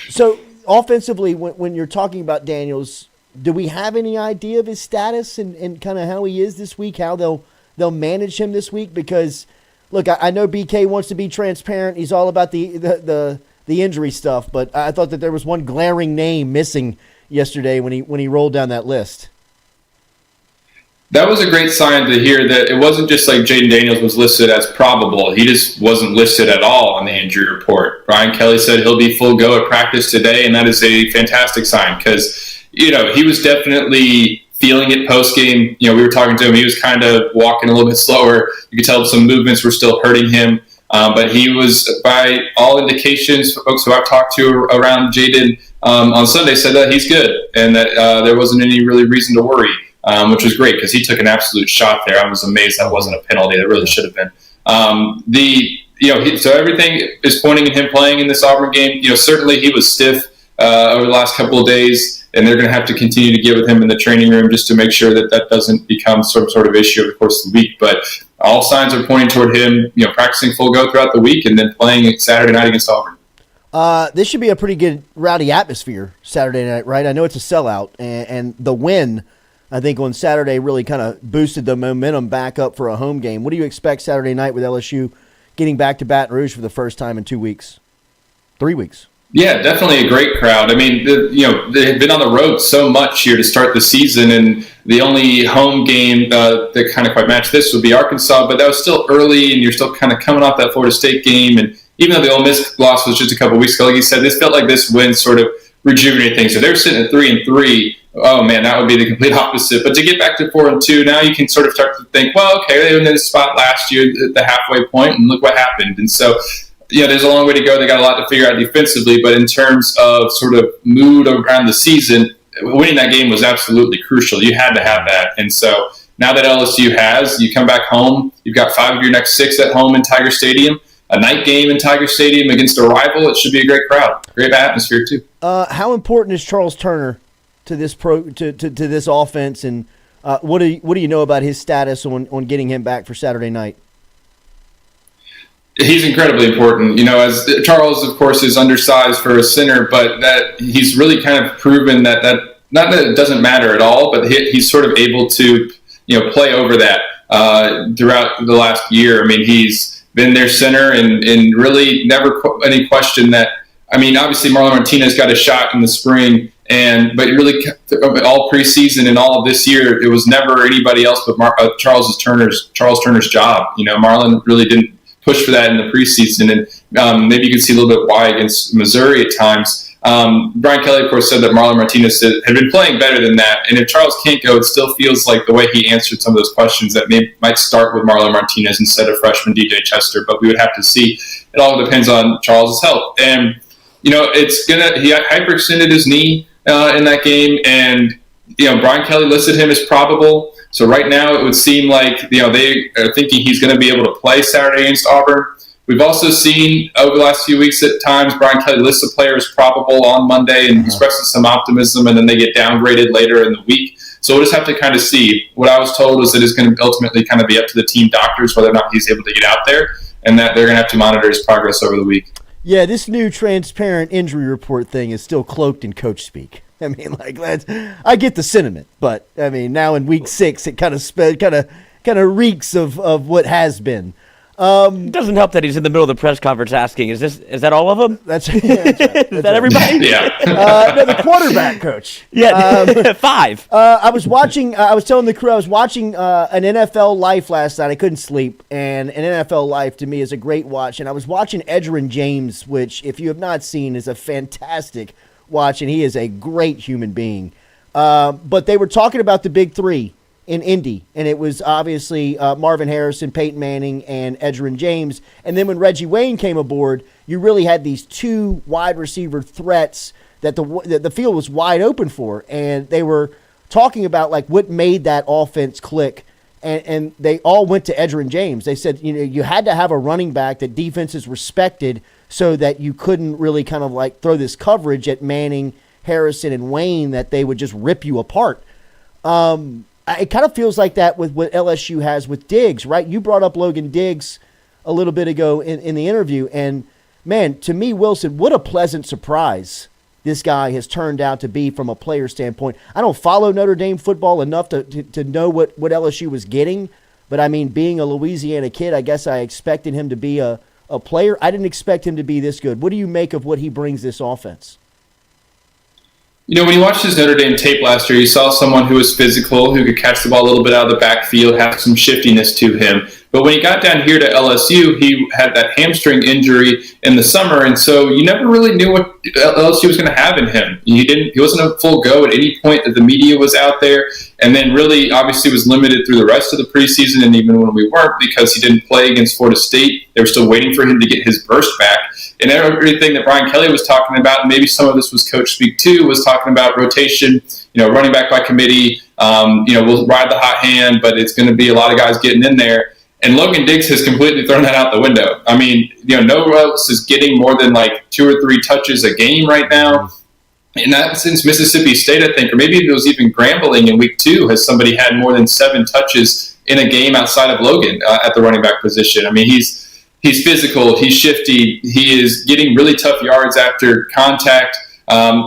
So offensively, when you're talking about Daniels, do we have any idea of his status and kind of how he is this week? How they'll manage him this week? Because look, I know BK wants to be transparent. He's all about the injury stuff, but I thought that there was one glaring name missing yesterday when he rolled down that list. That was a great sign to hear that it wasn't just like Jayden Daniels was listed as probable. He just wasn't listed at all on the injury report. Brian Kelly said he'll be full go at practice today, and that is a fantastic sign because, he was definitely feeling it post-game. We were talking to him. He was kind of walking a little bit slower. You could tell some movements were still hurting him. But he was, by all indications, folks who I've talked to around Jaden on Sunday said that he's good and that there wasn't any really reason to worry. Which was great because he took an absolute shot there. I was amazed that wasn't a penalty. That really should have been. So everything is pointing at him playing in this Auburn game. Certainly he was stiff over the last couple of days, and they're going to have to continue to get with him in the training room just to make sure that doesn't become some sort of issue over the course of the week. But all signs are pointing toward him, practicing full go throughout the week and then playing Saturday night against Auburn. This should be a pretty good rowdy atmosphere Saturday night, right? I know it's a sellout, and the win, I think, on Saturday really kind of boosted the momentum back up for a home game. What do you expect Saturday night with LSU getting back to Baton Rouge for the first time in 2 weeks? 3 weeks? Yeah, definitely a great crowd. I mean, they've been on the road so much here to start the season, and the only home game that kind of quite matched this would be Arkansas, but that was still early, and you're still kind of coming off that Florida State game. And even though the Ole Miss loss was just a couple weeks ago, like you said, this felt like this win sort of rejuvenated things. So they're sitting at 3-3. Oh man, that would be the complete opposite. But to get back to 4-2, now you can sort of start to think, well, okay, they were in this spot last year at the halfway point, and look what happened. And so, there's a long way to go. They got a lot to figure out defensively, but in terms of sort of mood around the season, winning that game was absolutely crucial. You had to have that. And so now that LSU you come back home, you've got 5 of your next 6 at home in Tiger Stadium, a night game in Tiger Stadium against a rival. It should be a great crowd, great atmosphere too. How important is Charles Turner to this to this offense, and what do you know about his status on getting him back for Saturday night? He's incredibly important. As Charles, of course, is undersized for a center, but that he's really kind of proven that not that it doesn't matter at all, but he's sort of able to play over that throughout the last year. I mean, he's been their center and really never any question that. I mean, obviously Marlon Martinez got a shot in the spring, but really all preseason and all of this year, it was never anybody else but Charles Turner's job. Marlon really didn't push for that in the preseason, and maybe you can see a little bit why against Missouri at times. Brian Kelly, of course, said that Marlon Martinez had been playing better than that, and if Charles can't go, it still feels like the way he answered some of those questions that might start with Marlon Martinez instead of freshman DJ Chester, but we would have to see. It all depends on Charles' health, and he hyperextended his knee in that game, and Brian Kelly listed him as probable. So right now it would seem like they are thinking he's going to be able to play Saturday against Auburn. We've also seen over the last few weeks at times Brian Kelly lists a player as probable on Monday and expresses some optimism, and then they get downgraded later in the week. So we'll just have to kind of see. What I was told was that it's going to ultimately kind of be up to the team doctors whether or not he's able to get out there, and that they're going to have to monitor his progress over the week. Yeah, this new transparent injury report thing is still cloaked in coach speak. I mean, I get the sentiment, but I mean, now in week 6, it kind of reeks of what has been. It doesn't help that he's in the middle of the press conference asking, "Is that all of them? That's right. Is that everybody?" Yeah. No, the quarterback coach. Yeah, 5. I was watching. I was telling the crew I was watching an NFL Life last night. I couldn't sleep, and an NFL Life to me is a great watch. And I was watching Jayden James, which, if you have not seen, is a fantastic watch, and he is a great human being. But they were talking about the big three in Indy, and it was obviously Marvin Harrison, Peyton Manning, and Jayden James. And then when Reggie Wayne came aboard, you really had these two wide receiver threats that the field was wide open for, and they were talking about like what made that offense click. And they all went to Jayden James. They said, you had to have a running back that defenses respected so that you couldn't really kind of like throw this coverage at Manning, Harrison, and Wayne that they would just rip you apart. It kind of feels like that with what LSU has with Diggs, right? You brought up Logan Diggs a little bit ago in the interview, and man, to me, Wilson, what a pleasant surprise this guy has turned out to be from a player standpoint. I don't follow Notre Dame football enough to know what LSU was getting, but I mean, being a Louisiana kid, I guess I expected him to be a player. I didn't expect him to be this good. What do you make of what he brings this offense? When you watched his Notre Dame tape last year, you saw someone who was physical, who could catch the ball a little bit out of the backfield, have some shiftiness to him. But when he got down here to LSU, he had that hamstring injury in the summer, and so you never really knew what LSU was going to have in him. He wasn't a full go at any point that the media was out there, and then really obviously was limited through the rest of the preseason, and even when we weren't, because he didn't play against Florida State. They were still waiting for him to get his burst back. And everything that Brian Kelly was talking about, and maybe some of this was coach speak too, was talking about rotation, running back by committee. We'll ride the hot hand, but it's going to be a lot of guys getting in there. And Logan Diggs has completely thrown that out the window. I mean, no one else is getting more than like 2 or 3 touches a game right now. And that since Mississippi State, I think, or maybe it was even Grambling in week 2, has somebody had more than 7 touches in a game outside of Logan at the running back position. I mean, he's physical, he's shifty, he is getting really tough yards after contact.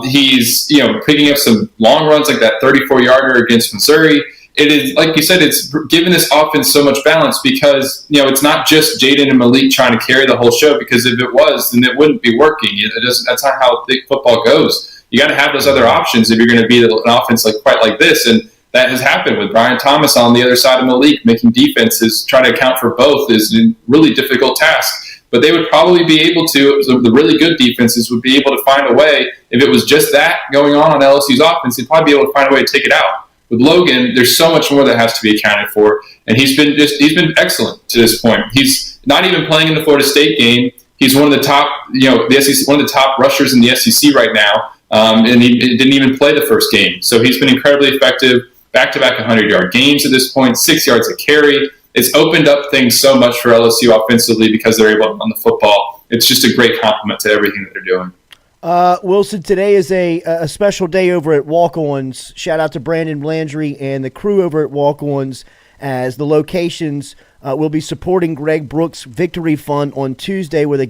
He's picking up some long runs like that 34-yarder against Missouri. It is, like you said, it's given this offense so much balance because, it's not just Jaden and Malik trying to carry the whole show, because if it was, then it wouldn't be working. That's not how thick football goes. You got to have those other options if you're going to be an offense quite like this. And that has happened with Brian Thomas on the other side of Malik. Making defenses try to account for both is a really difficult task. But they would probably be able to, the really good defenses would be able to find a way. If it was just that going on LSU's offense, they'd probably be able to find a way to take it out. With Logan, there's so much more that has to be accounted for, and he's been excellent to this point. He's not even playing in the Florida State game. He's one of the top, the SEC, one of the top rushers in the SEC right now, and he didn't even play the first game. So he's been incredibly effective. Back-to-back 100-yard games at this point, 6 yards a carry. It's opened up things so much for LSU offensively because they're able to run the football. It's just a great compliment to everything that they're doing. Wilson, today is a special day over at Walk-Ons. Shout out to Brandon Blandry and the crew over at Walk-Ons, as the locations will be supporting Greg Brooks' Victory Fund on Tuesday with a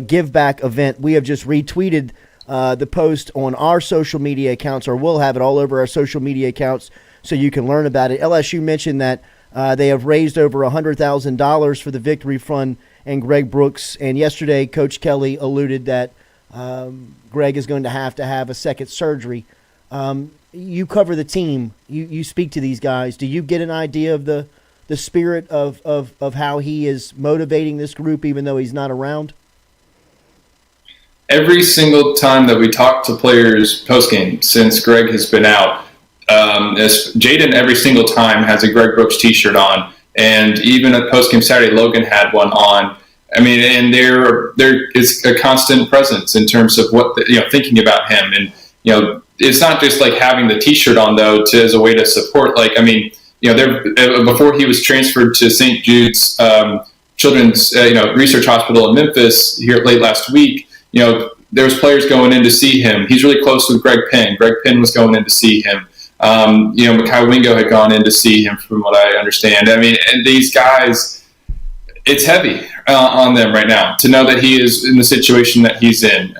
give back event. We have just retweeted the post on our social media accounts, or we'll have it all over our social media accounts so you can learn about it. LSU mentioned that they have raised over $100,000 for the Victory Fund and Greg Brooks, and yesterday Coach Kelly alluded that Greg is going to have a second surgery. You cover the team. You speak to these guys. Do you get an idea of the spirit of how he is motivating this group, even though he's not around? Every single time that we talk to players post-game since Greg has been out, Jaden every single time has a Greg Brooks t-shirt on, and even at post-game Saturday, Logan had one on. I mean, and there is a constant presence in terms of what thinking about him, and it's not just like having the t-shirt on though as a way to support. Before he was transferred to St. Jude's Children's Research Hospital in Memphis here late last week, there was players going in to see him. He's really close with Greg Penn. Greg Penn was going in to see him. Mekhi Wingo had gone in to see him, from what I understand. I mean, and these guys, it's heavy on them right now to know that he is in the situation that he's in.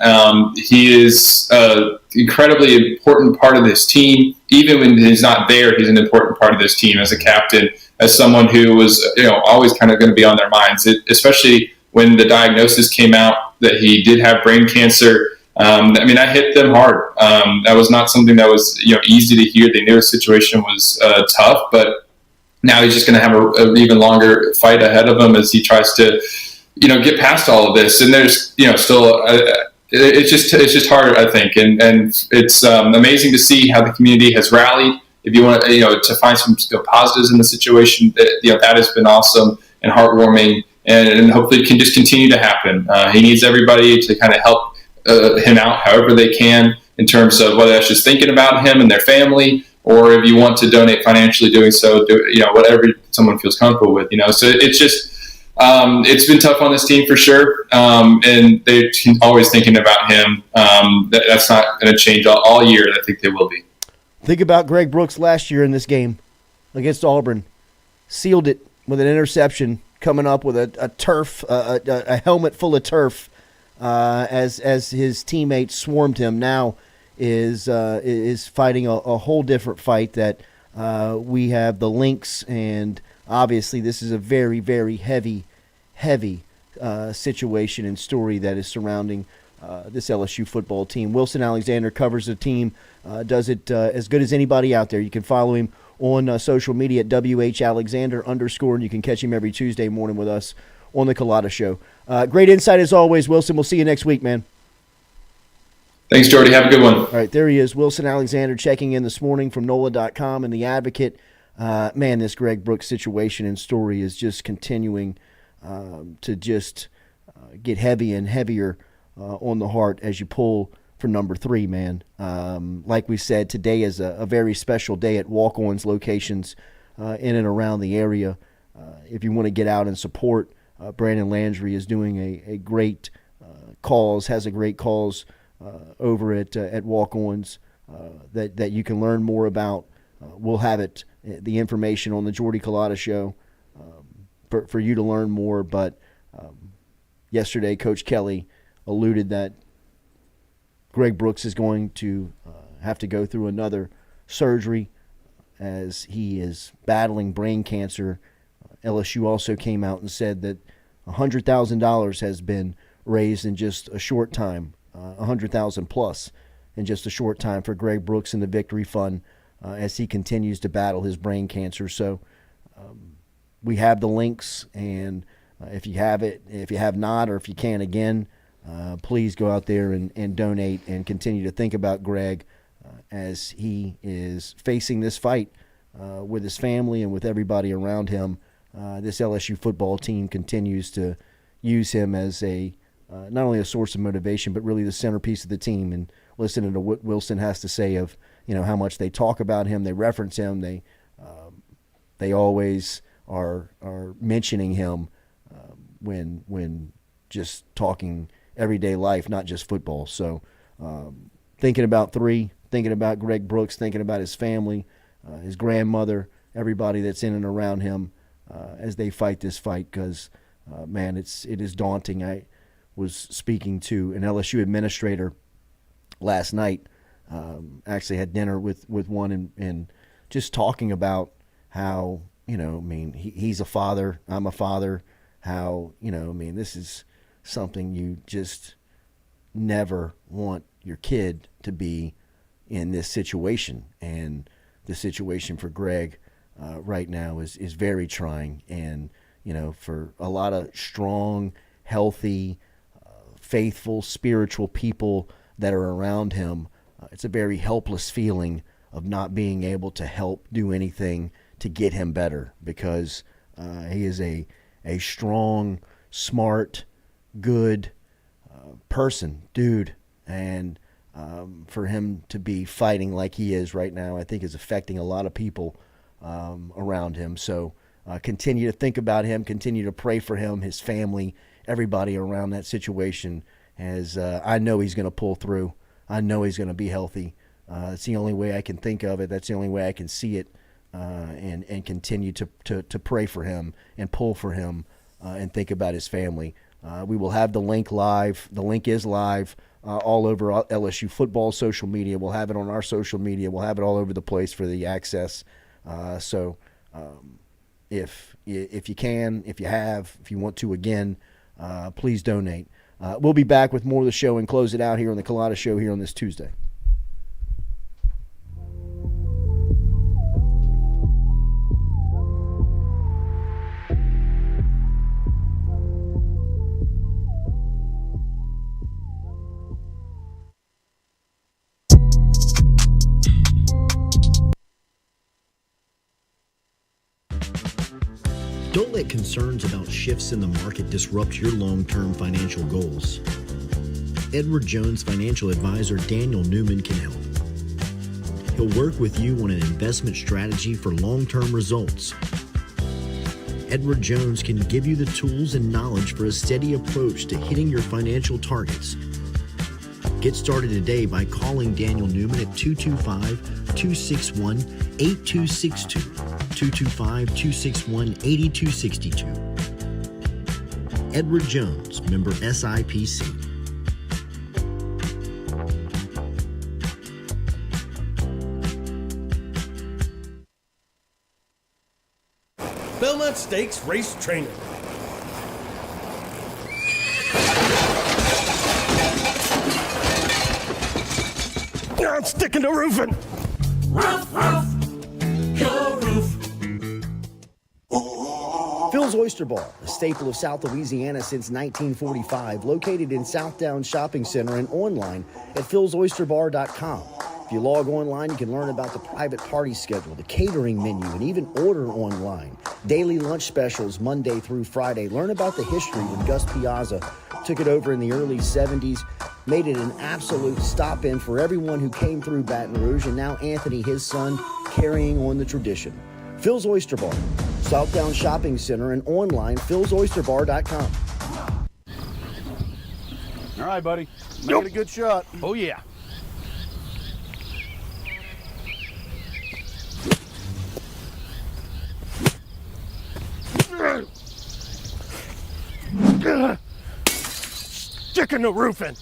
He is an incredibly important part of this team. Even when he's not there, he's an important part of this team as a captain. as someone who was, always kind of going to be on their minds, especially when the diagnosis came out that he did have brain cancer. I hit them hard. That was not something that was, easy to hear. They knew the situation was tough, but now he's just going to have an even longer fight ahead of him as he tries to, get past all of this. And there's, still, it's just hard, I think. And it's amazing to see how the community has rallied. If you want to, to find some positives in the situation, that has been awesome and heartwarming, and hopefully it can just continue to happen. He needs everybody to kind of help him out however they can, in terms of whether that's just thinking about him and their family, or if you want to donate financially, doing so, whatever someone feels comfortable with, So it's just, it's been tough on this team for sure. And they're always thinking about him. That's not going to change all year. And I think they will be. Think about Greg Brooks last year in this game against Auburn. Sealed it with an interception, coming up with a helmet full of turf as his teammates swarmed him. Now is fighting a whole different fight that we have the links, and obviously this is a very, very heavy situation and story that is surrounding this LSU football team. Wilson Alexander covers the team, does it as good as anybody out there. You can follow him on social media at WHAlexander_, and you can catch him every Tuesday morning with us on the Culotta Show. Great insight as always, Wilson. We'll see you next week, man. Thanks, Jordy. Have a good one. All right, there he is, Wilson Alexander, checking in this morning from NOLA.com and The Advocate. Man, this Greg Brooks situation and story is just continuing to just get heavy and heavier on the heart as you pull for number 3, man. Like we said, today is a very special day at walk-ons locations in and around the area. If you want to get out and support, Brandon Landry is doing a great cause, has a great cause over at walk-ons that you can learn more about. We'll have the information on the Jordy Culotta Show for you to learn more. But yesterday, Coach Kelly alluded that Greg Brooks is going to have to go through another surgery as he is battling brain cancer. LSU also came out and said that $100,000 has been raised in just a short time, $100,000 plus in just a short time for Greg Brooks and the Victory Fund as he continues to battle his brain cancer. So we have the links, and if you have it, if you have not, or if you can again, please go out there and donate and continue to think about Greg as he is facing this fight with his family and with everybody around him. This LSU football team continues to use him as not only a source of motivation, but really the centerpiece of the team. And listening to what Wilson has to say of how much they talk about him, they reference him, they always are mentioning him when just talking everyday life, not just football. So thinking about thinking about Greg Brooks, thinking about his family, his grandmother, everybody that's in and around him as they fight this fight, because man, it is daunting. I was speaking to an LSU administrator last night, actually had dinner with one, and just talking about how, he's a father, I'm a father, how, this is something you just never want your kid to be in this situation. And the situation for Greg right now is very trying. And, for a lot of strong, healthy, faithful, spiritual people that are around him, it's a very helpless feeling of not being able to help do anything to get him better, because he is a strong, smart, good person, dude. And for him to be fighting like he is right now, I think is affecting a lot of people around him. So continue to think about him, continue to pray for him, his family, everybody around that situation, as I know he's going to pull through. I know he's going to be healthy. That's the only way I can think of it. That's the only way I can see it, and continue to pray for him and pull for him and think about his family. We will have the link live. The link is live all over LSU football social media. We'll have it on our social media. We'll have it all over the place for the access. So if you can, if you have, if you want to again, please donate. We'll be back with more of the show and close it out here on the Culotta Show here on this Tuesday. Don't let concerns about shifts in the market disrupt your long-term financial goals. Edward Jones financial advisor Daniel Newman can help. He'll work with you on an investment strategy for long-term results. Edward Jones can give you the tools and knowledge for a steady approach to hitting your financial targets. Get started today by calling Daniel Newman at 225-261-8262, 225-261-8262. Edward Jones, member SIPC. Belmont Stakes Race Training. I'm sticking to roofing. Roof, roof, go roof. Phil's Oyster Bar, a staple of South Louisiana since 1945, located in Southdown Shopping Center and online at philsoysterbar.com. If you log online, you can learn about the private party schedule, the catering menu, and even order online. Daily lunch specials Monday through Friday. Learn about the history when Gus Piazza took it over in the early 70s, made it an absolute stop-in for everyone who came through Baton Rouge, and now Anthony, his son, carrying on the tradition. Phil's Oyster Bar, Southdown Shopping Center, and online, philsoysterbar.com. All right, buddy. Make it a good shot. Oh, yeah. Sticking the roofing.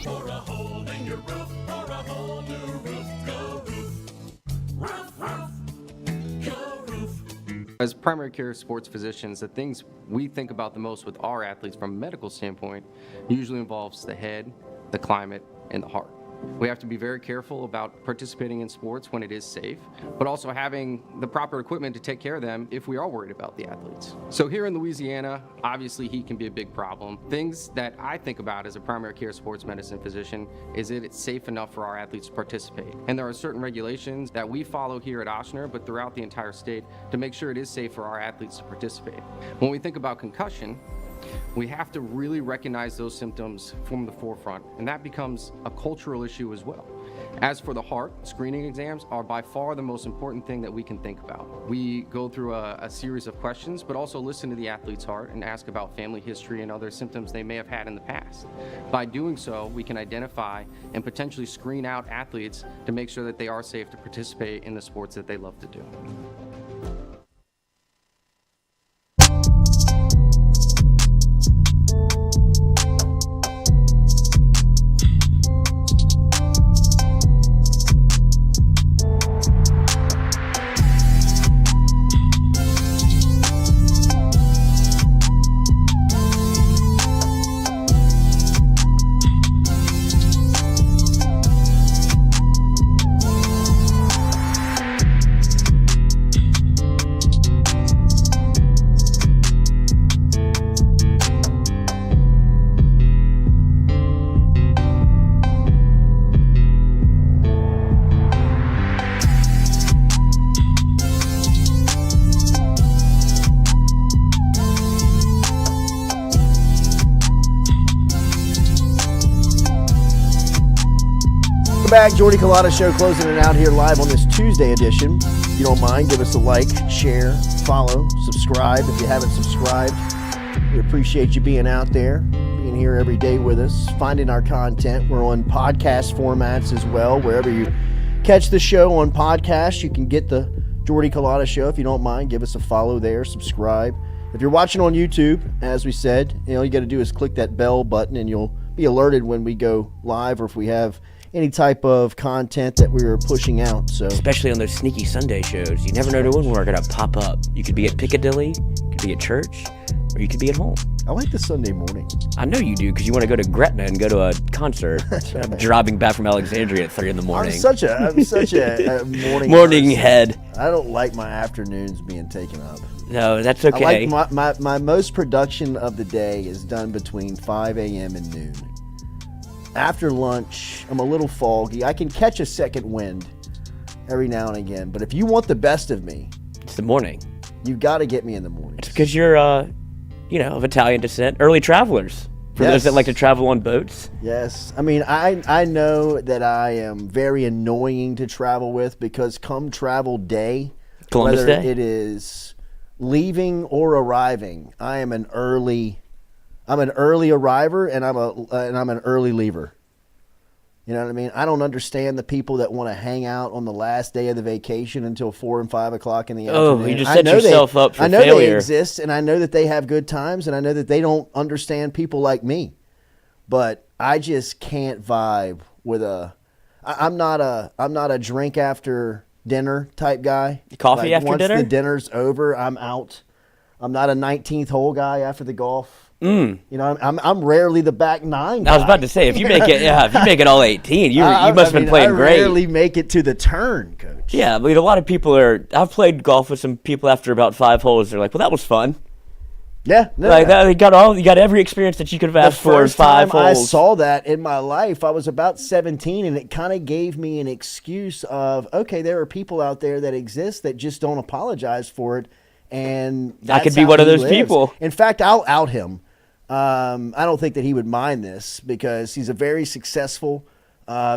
For a hole in your roof, for a whole new roof, go roof. Roof, roof, go roof. As primary care sports physicians, the things we think about the most with our athletes from a medical standpoint usually involves the head, the climate, and the heart. We have to be very careful about participating in sports when it is safe, but also having the proper equipment to take care of them if we are worried about the athletes. So here in Louisiana, obviously heat can be a big problem. Things that I think about as a primary care sports medicine physician is that it's safe enough for our athletes to participate. And there are certain regulations that we follow here at Ochsner, but throughout the entire state, to make sure it is safe for our athletes to participate. When we think about concussion, we have to really recognize those symptoms from the forefront, and that becomes a cultural issue as well. As for the heart, screening exams are by far the most important thing that we can think about. We go through a series of questions, but also listen to the athlete's heart and ask about family history and other symptoms they may have had in the past. By doing so, we can identify and potentially screen out athletes to make sure that they are safe to participate in the sports that they love to do. Back, Jordy Culotta Show, closing it out here live on this Tuesday edition. If you don't mind, give us a like, share, follow, subscribe if you haven't subscribed. We appreciate you being out there, being here every day with us, finding our content. We're on podcast formats as well. Wherever you catch the show on podcast, you can get the Jordy Culotta Show. If you don't mind, give us a follow there, subscribe. If you're watching on YouTube, as we said, all you got to do is click that bell button and you'll be alerted when we go live or if we have any type of content that we were pushing out. So especially on those sneaky Sunday shows, you never know when we're gonna pop up. You could be at Piccadilly, you could be at church, or you could be at home. I like the Sunday morning. I know you do, because you want to go to Gretna and go to a concert. I'm driving back from Alexandria at 3 in the morning. I'm such a morning head. I don't like my afternoons being taken up. No, that's okay. I like my most production of the day is done between 5 a.m. and noon. After lunch, I'm a little foggy. I can catch a second wind every now and again, but if you want the best of me, it's the morning. You've got to get me in the morning. It's because you're, of Italian descent, early travelers. For those that like to travel on boats. Yes. I mean, I know that I am very annoying to travel with, because come travel day, Columbus whether Day? it is leaving or arriving, I'm an early arriver, and I'm an early leaver. You know what I mean? I don't understand the people that want to hang out on the last day of the vacation until 4 and 5 o'clock in the afternoon. Oh, you just set yourself up for failure. I know they exist, and I know that they have good times, and I know that they don't understand people like me. But I just can't vibe with I'm not a drink after dinner type guy. Coffee after dinner? Once the dinner's over, I'm out. I'm not a 19th hole guy after the golf. You know, I'm rarely the back nine guy. I was about to say, if you make it all 18, you must have been playing great. I rarely make it to the turn, coach. Yeah, I mean, a lot of people I've played golf with some people after about 5 holes. They're like, well, that was fun. Yeah, you got every experience that you could have asked for in 5 holes. I saw that in my life, I was about 17, and it kind of gave me an excuse of, okay, there are people out there that exist that just don't apologize for it, and I could be one of those people. In fact, I'll out him. I don't think that he would mind this, because he's a very successful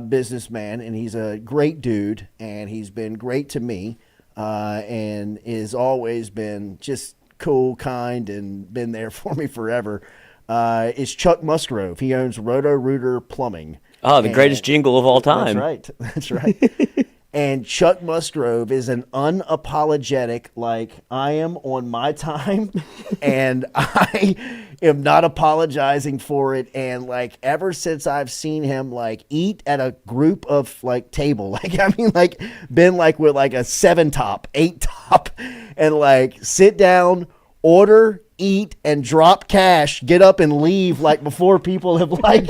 businessman, and he's a great dude, and he's been great to me, and has always been just cool, kind, and been there for me forever. Is Chuck Musgrove. He owns Roto-Rooter Plumbing. Oh, the greatest jingle of all time. That's right. And Chuck Musgrove is an unapologetic, like, I am on my time, and I am not apologizing for it. And, like, ever since I've seen him, like, eat at a group of, like, table, like, I mean, like, been, like, with, like, a 7-top, 8-top, and, like, sit down, order, eat, and drop cash, get up and leave, like, before people have, like,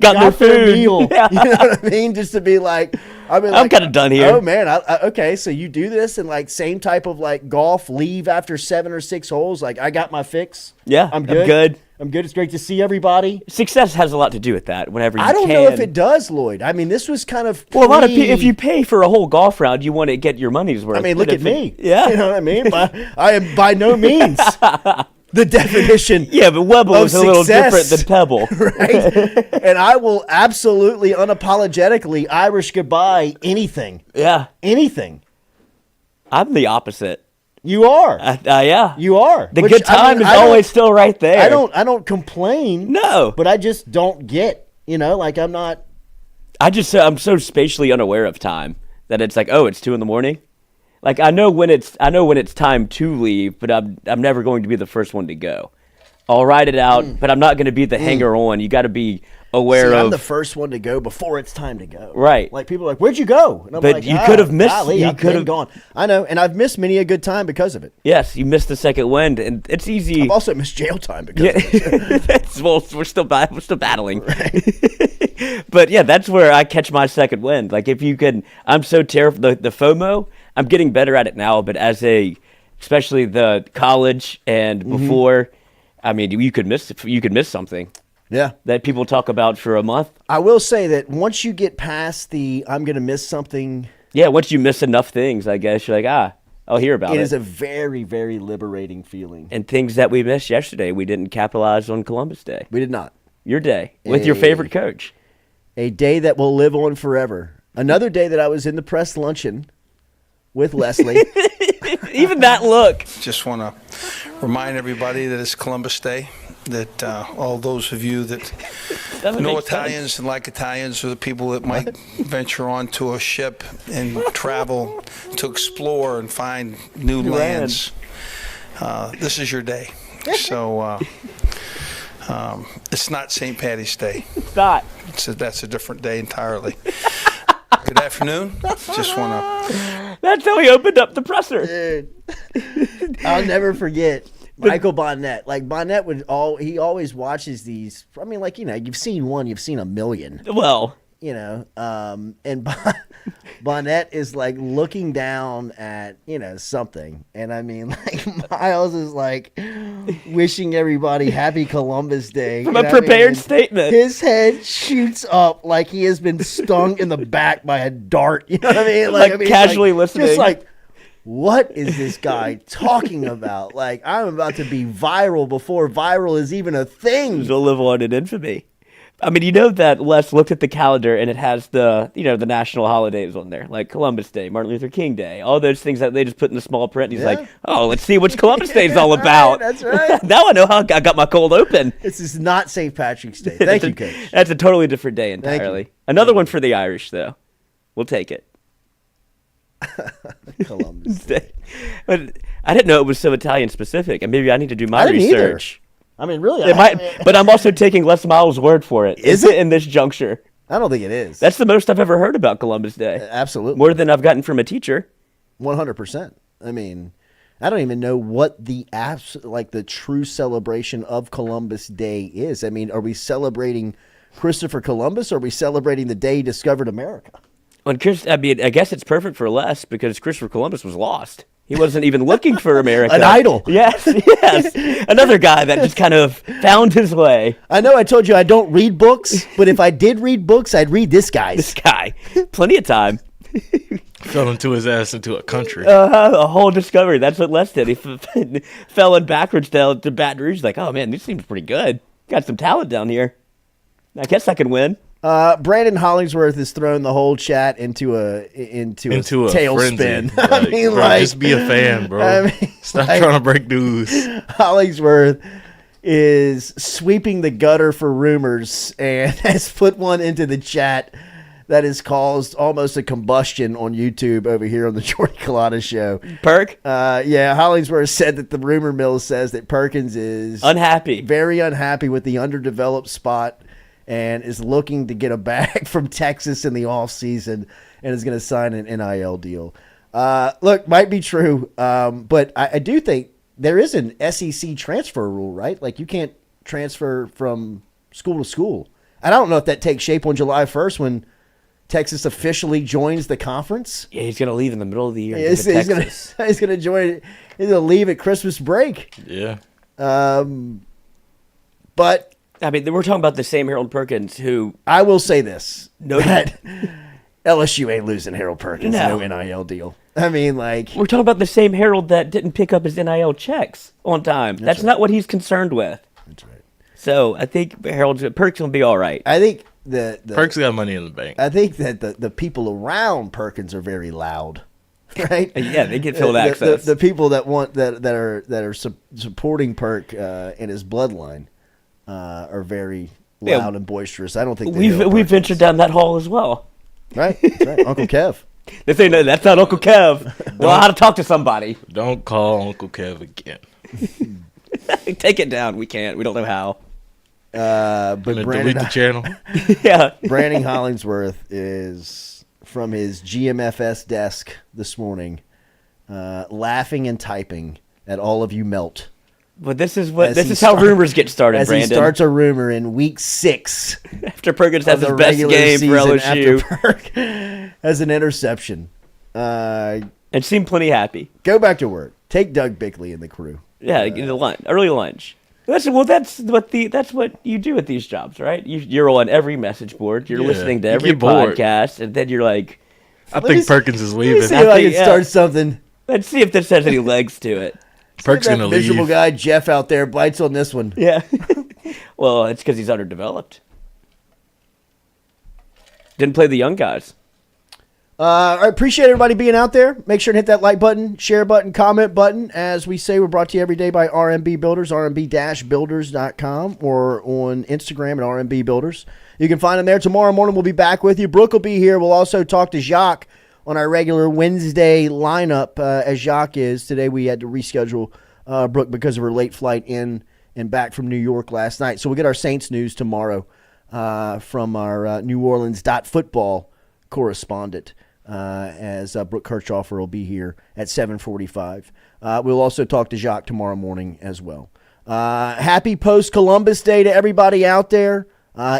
got their meal. Yeah. You know what I mean? Just to be like, I mean, I'm kind of done here. Oh man, okay. So you do this, and like same type of like golf, leave after 7 or 6 holes. Like, I got my fix. Yeah, I'm good. It's great to see everybody. Success has a lot to do with that. Whenever I don't know if it does, Lloyd. I mean, this was kind of a lot of people. If you pay for a whole golf round, you want to get your money's worth. I mean, look at me. Yeah, you know what I mean. I am by no means the definition. Yeah, but Webble is a little different than Pebble, right? And I will absolutely, unapologetically Irish goodbye anything. Yeah, anything. I'm the opposite. You are. Yeah, you are. The good time is always still right there. I don't complain. No, but I just don't get. You know, like I'm not. I'm so spatially unaware of time that it's like, oh, it's 2 in the morning. Like, I know when it's time to leave, but I'm never going to be the first one to go. I'll ride it out, but I'm not going to be the hanger on. You got to be aware of. I'm the first one to go before it's time to go. Right. Like, people are like, "Where'd you go?" And I'm but like, you could have missed. Golly, you could have gone. I know, and I've missed many a good time because of it. Yes, you missed the second wind, and it's easy. I've also missed jail time because of it. Well, we're still battling. Right. But yeah, that's where I catch my second wind. Like, if you can, I'm so terrified. The FOMO, I'm getting better at it now, but especially the college and before, I mean, you could miss something. Yeah. That people talk about for a month. I will say that once you get past I'm going to miss something. Yeah, once you miss enough things, I guess, you're like, I'll hear about it. It is a very, very liberating feeling. And things that we missed yesterday, we didn't capitalize on Columbus Day. We did not. Your day, with your favorite coach. A day that will live on forever. Another day that I was in the press luncheon with Leslie. Even that look. Just want to remind everybody that it's Columbus Day, that all those of you that know Italians and like Italians are the people that might venture onto a ship and travel to explore and find new lands. This is your day. So It's not St. Patty's Day. It's not. That's a different day entirely. Good afternoon. Just want to. That's how he opened up the presser. Dude. I'll never forget Michael Bonnet. Like Bonnet he always watches these. I mean, like, you've seen one, you've seen a million. Well, and Bonnet is like looking down at something, and I mean, like, Miles is like wishing everybody happy Columbus Day from a prepared statement. His head shoots up like he has been stung in the back by a dart. You know what I mean? Like casually listening. Just like, what is this guy talking about? Like, I'm about to be viral before viral is even a thing. He'll live on in infamy. I mean, that Les looked at the calendar and it has the national holidays on there, like Columbus Day, Martin Luther King Day, all those things that they just put in the small print. And he's like, oh, let's see what Columbus Day is all about. That's right. Now I know how I got my cold open. This is not St. Patrick's Day. Thank you, Coach. That's a totally different day entirely. Another one for the Irish, though. We'll take it. Columbus Day. But I didn't know it was so Italian specific, and maybe I need to do my research. Either. I mean, really, but I'm also taking Les Miles' word for it. Is it in this juncture? I don't think it is. That's the most I've ever heard about Columbus Day. Absolutely. More than I've gotten from a teacher. 100%. I mean, I don't even know what the the true celebration of Columbus Day is. I mean, are we celebrating Christopher Columbus, or are we celebrating the day he discovered America? I guess it's perfect for Les because Christopher Columbus was lost. He wasn't even looking for America. An idol. Yes. Another guy that just kind of found his way. I know I told you I don't read books, but if I did read books, I'd read this guy. This guy. Plenty of time. Fell into his ass into a country. A whole discovery. That's what Les did. He fell in backwards down to Baton Rouge. Like, oh, man, this seems pretty good. Got some talent down here. I guess I can win. Brandon Hollingsworth has thrown the whole chat into a tailspin. I mean, bro, just be a fan, bro. I mean, stop trying to break news. Hollingsworth is sweeping the gutter for rumors and has put one into the chat that has caused almost a combustion on YouTube over here on the Jordy Culotta Show. Perk? Yeah, Hollingsworth said that the rumor mill says that Perkins is very unhappy with the underdeveloped spot and is looking to get a bag from Texas in the offseason and is going to sign an NIL deal. Look, might be true, but I do think there is an SEC transfer rule, right? Like, you can't transfer from school to school. And I don't know if that takes shape on July 1st when Texas officially joins the conference. Yeah, he's going to leave in the middle of the year. He's going to join. He's going to leave at Christmas break. Yeah. But I mean, we're talking about the same Harold Perkins who... I will say this. That LSU ain't losing Harold Perkins. No NIL deal. I mean, like... We're talking about the same Harold that didn't pick up his NIL checks on time. That's not what he's concerned with. That's right. So I think Perkins will be all right. I think Perkins got money in the bank. I think that the people around Perkins are very loud. Right? Yeah, they get filled access. The people that want that are supporting Perk in his bloodline are very loud and boisterous. I don't think we've ventured down that hall as well. Right, that's right. Uncle Kev. They say no, that's not Uncle Kev. Well, how to talk to somebody? Don't call Uncle Kev again. Take it down. We can't. We don't know how. But delete the channel. Yeah. Brandon Hollingsworth is from his GMFS desk this morning, laughing and typing at all of you melt. But this is how rumors get started, as Brandon. He starts a rumor in week 6 after Perkins has his best game for LSU. After Perk has an interception, and seemed plenty happy. Go back to work. Take Doug Bickley and the crew. Yeah, early lunch. That's what you do at these jobs, right? You're on every message board. You're listening to every podcast, and then you're like, I think Perkins is leaving. Let me see if I can start something. Let's see if this has any legs to it. Perk's gonna leave. Miserable guy Jeff out there bites on this one. Yeah. Well, it's because he's underdeveloped. Didn't play the young guys. I appreciate everybody being out there. Make sure to hit that like button, share button, comment button. As we say, we're brought to you every day by RMB Builders, rmb-builders.com, or on Instagram at RMB Builders. You can find them there. Tomorrow morning we'll be back with you. Brooke will be here. We'll also talk to Jacques on our regular Wednesday lineup, as Jacques is. Today we had to reschedule Brooke because of her late flight in and back from New York last night. So we'll get our Saints news tomorrow from our New Orleans football correspondent as Brooke Kirchhoffer will be here at 7:45. We'll also talk to Jacques tomorrow morning as well. Happy post-Columbus Day to everybody out there.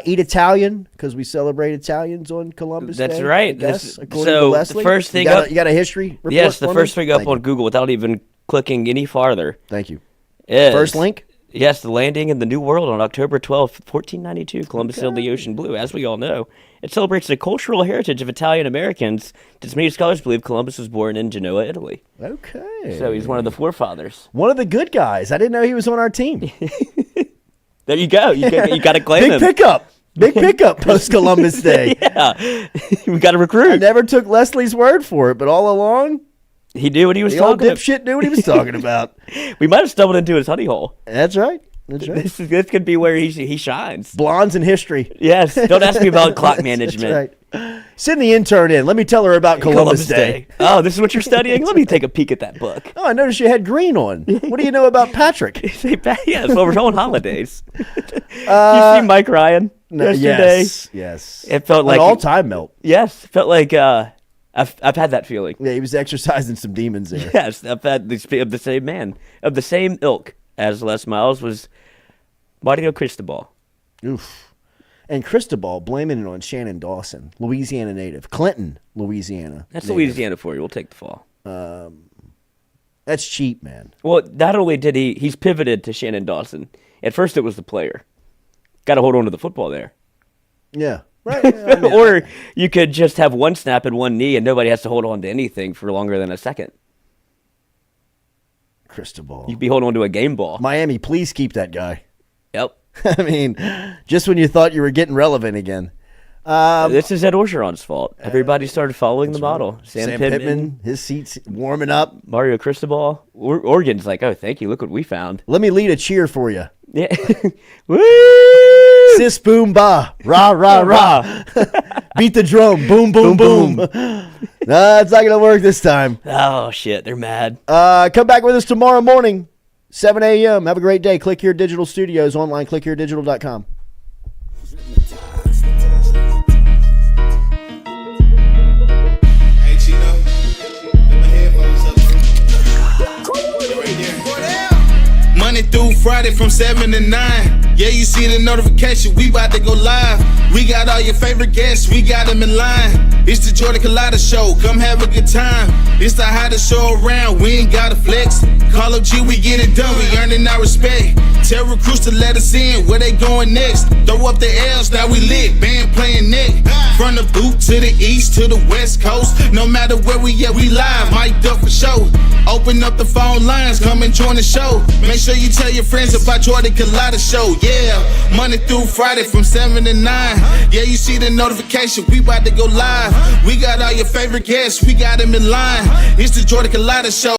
Eat Italian because we celebrate Italians on Columbus Day. That's right. According so to Leslie. The first thing you got a history report? Yes, the first thing up Thank on you. Google without even clicking any farther. Thank you. Is, first link? Yes, the landing in the New World on October 12, 1492. Columbus sailed the ocean blue, as we all know. It celebrates the cultural heritage of Italian Americans. Many scholars believe Columbus was born in Genoa, Italy. Okay. So he's one of the forefathers. One of the good guys. I didn't know he was on our team. There you go. You got to claim him. Big pickup post-Columbus Day. Yeah. We got to recruit. I never took Leslie's word for it, but all along, he knew what he was the old talking about. dipshit knew what he was talking about. We might have stumbled into his honey hole. That's right. That's right. This could be where he shines. Blondes in history. Yes. Don't ask me about clock management. That's right. Send the intern in. Let me tell her about Columbus Day. Oh, this is what you're studying? Let me take a peek at that book. Oh, I noticed you had green on. What do you know about Patrick? Yes, well, we're on holidays. You see Mike Ryan yesterday? Yes. It felt like an all-time melt. Yes, it felt like I've had that feeling. Yeah, he was exercising some demons there. Yes, I've had the same man, of the same ilk as Les Miles was Mario Cristobal. Oof. And Cristobal blaming it on Shannon Dawson, Louisiana native. Clinton, Louisiana. That's native. Louisiana for you. We'll take the fall. That's cheap, man. Well, not only did he's pivoted to Shannon Dawson. At first, it was the player. Got to hold on to the football there. Yeah. Right. I mean, or you could just have one snap and one knee, and nobody has to hold on to anything for longer than a second. Cristobal. You'd be holding on to a game ball. Miami, please keep that guy. Yep. I mean, just when you thought you were getting relevant again. This is Ed Orgeron's fault. Everybody started following the model. Right. Sam Pittman, his seat's warming up. Mario Cristobal. Oregon's like, oh, thank you. Look what we found. Let me lead a cheer for you. Yeah. Woo! Sis boom ba. Rah, rah, rah. Beat the drum. Boom, boom, boom. Nah, it's not going to work this time. Oh, shit. They're mad. Come back with us tomorrow morning, 7 a.m. Have a great day. Click Here Digital Studios online, clickheredigital.com. Hey, Chino. Put my headphones up, bro. Right there. Monday through Friday from 7 to 9. Yeah, you see the notification, we about to go live. We got all your favorite guests, we got them in line. It's the Jordy Culotta Show, come have a good time. It's the hottest show around, we ain't gotta flex. Call up G, we get it done, we earning our respect. Tell recruits to let us in, where they going next. Throw up the L's, now we lit, band playing neck. From the boot to the east to the west coast. No matter where we at, we live, mic'd up for show. Open up the phone lines, come and join the show. Make sure you tell your friends about Jordy Culotta Show. Yeah, Monday through Friday from 7 to 9. Yeah, you see the notification, we about to go live. We got all your favorite guests, we got them in line. It's the Jordy Culotta Show.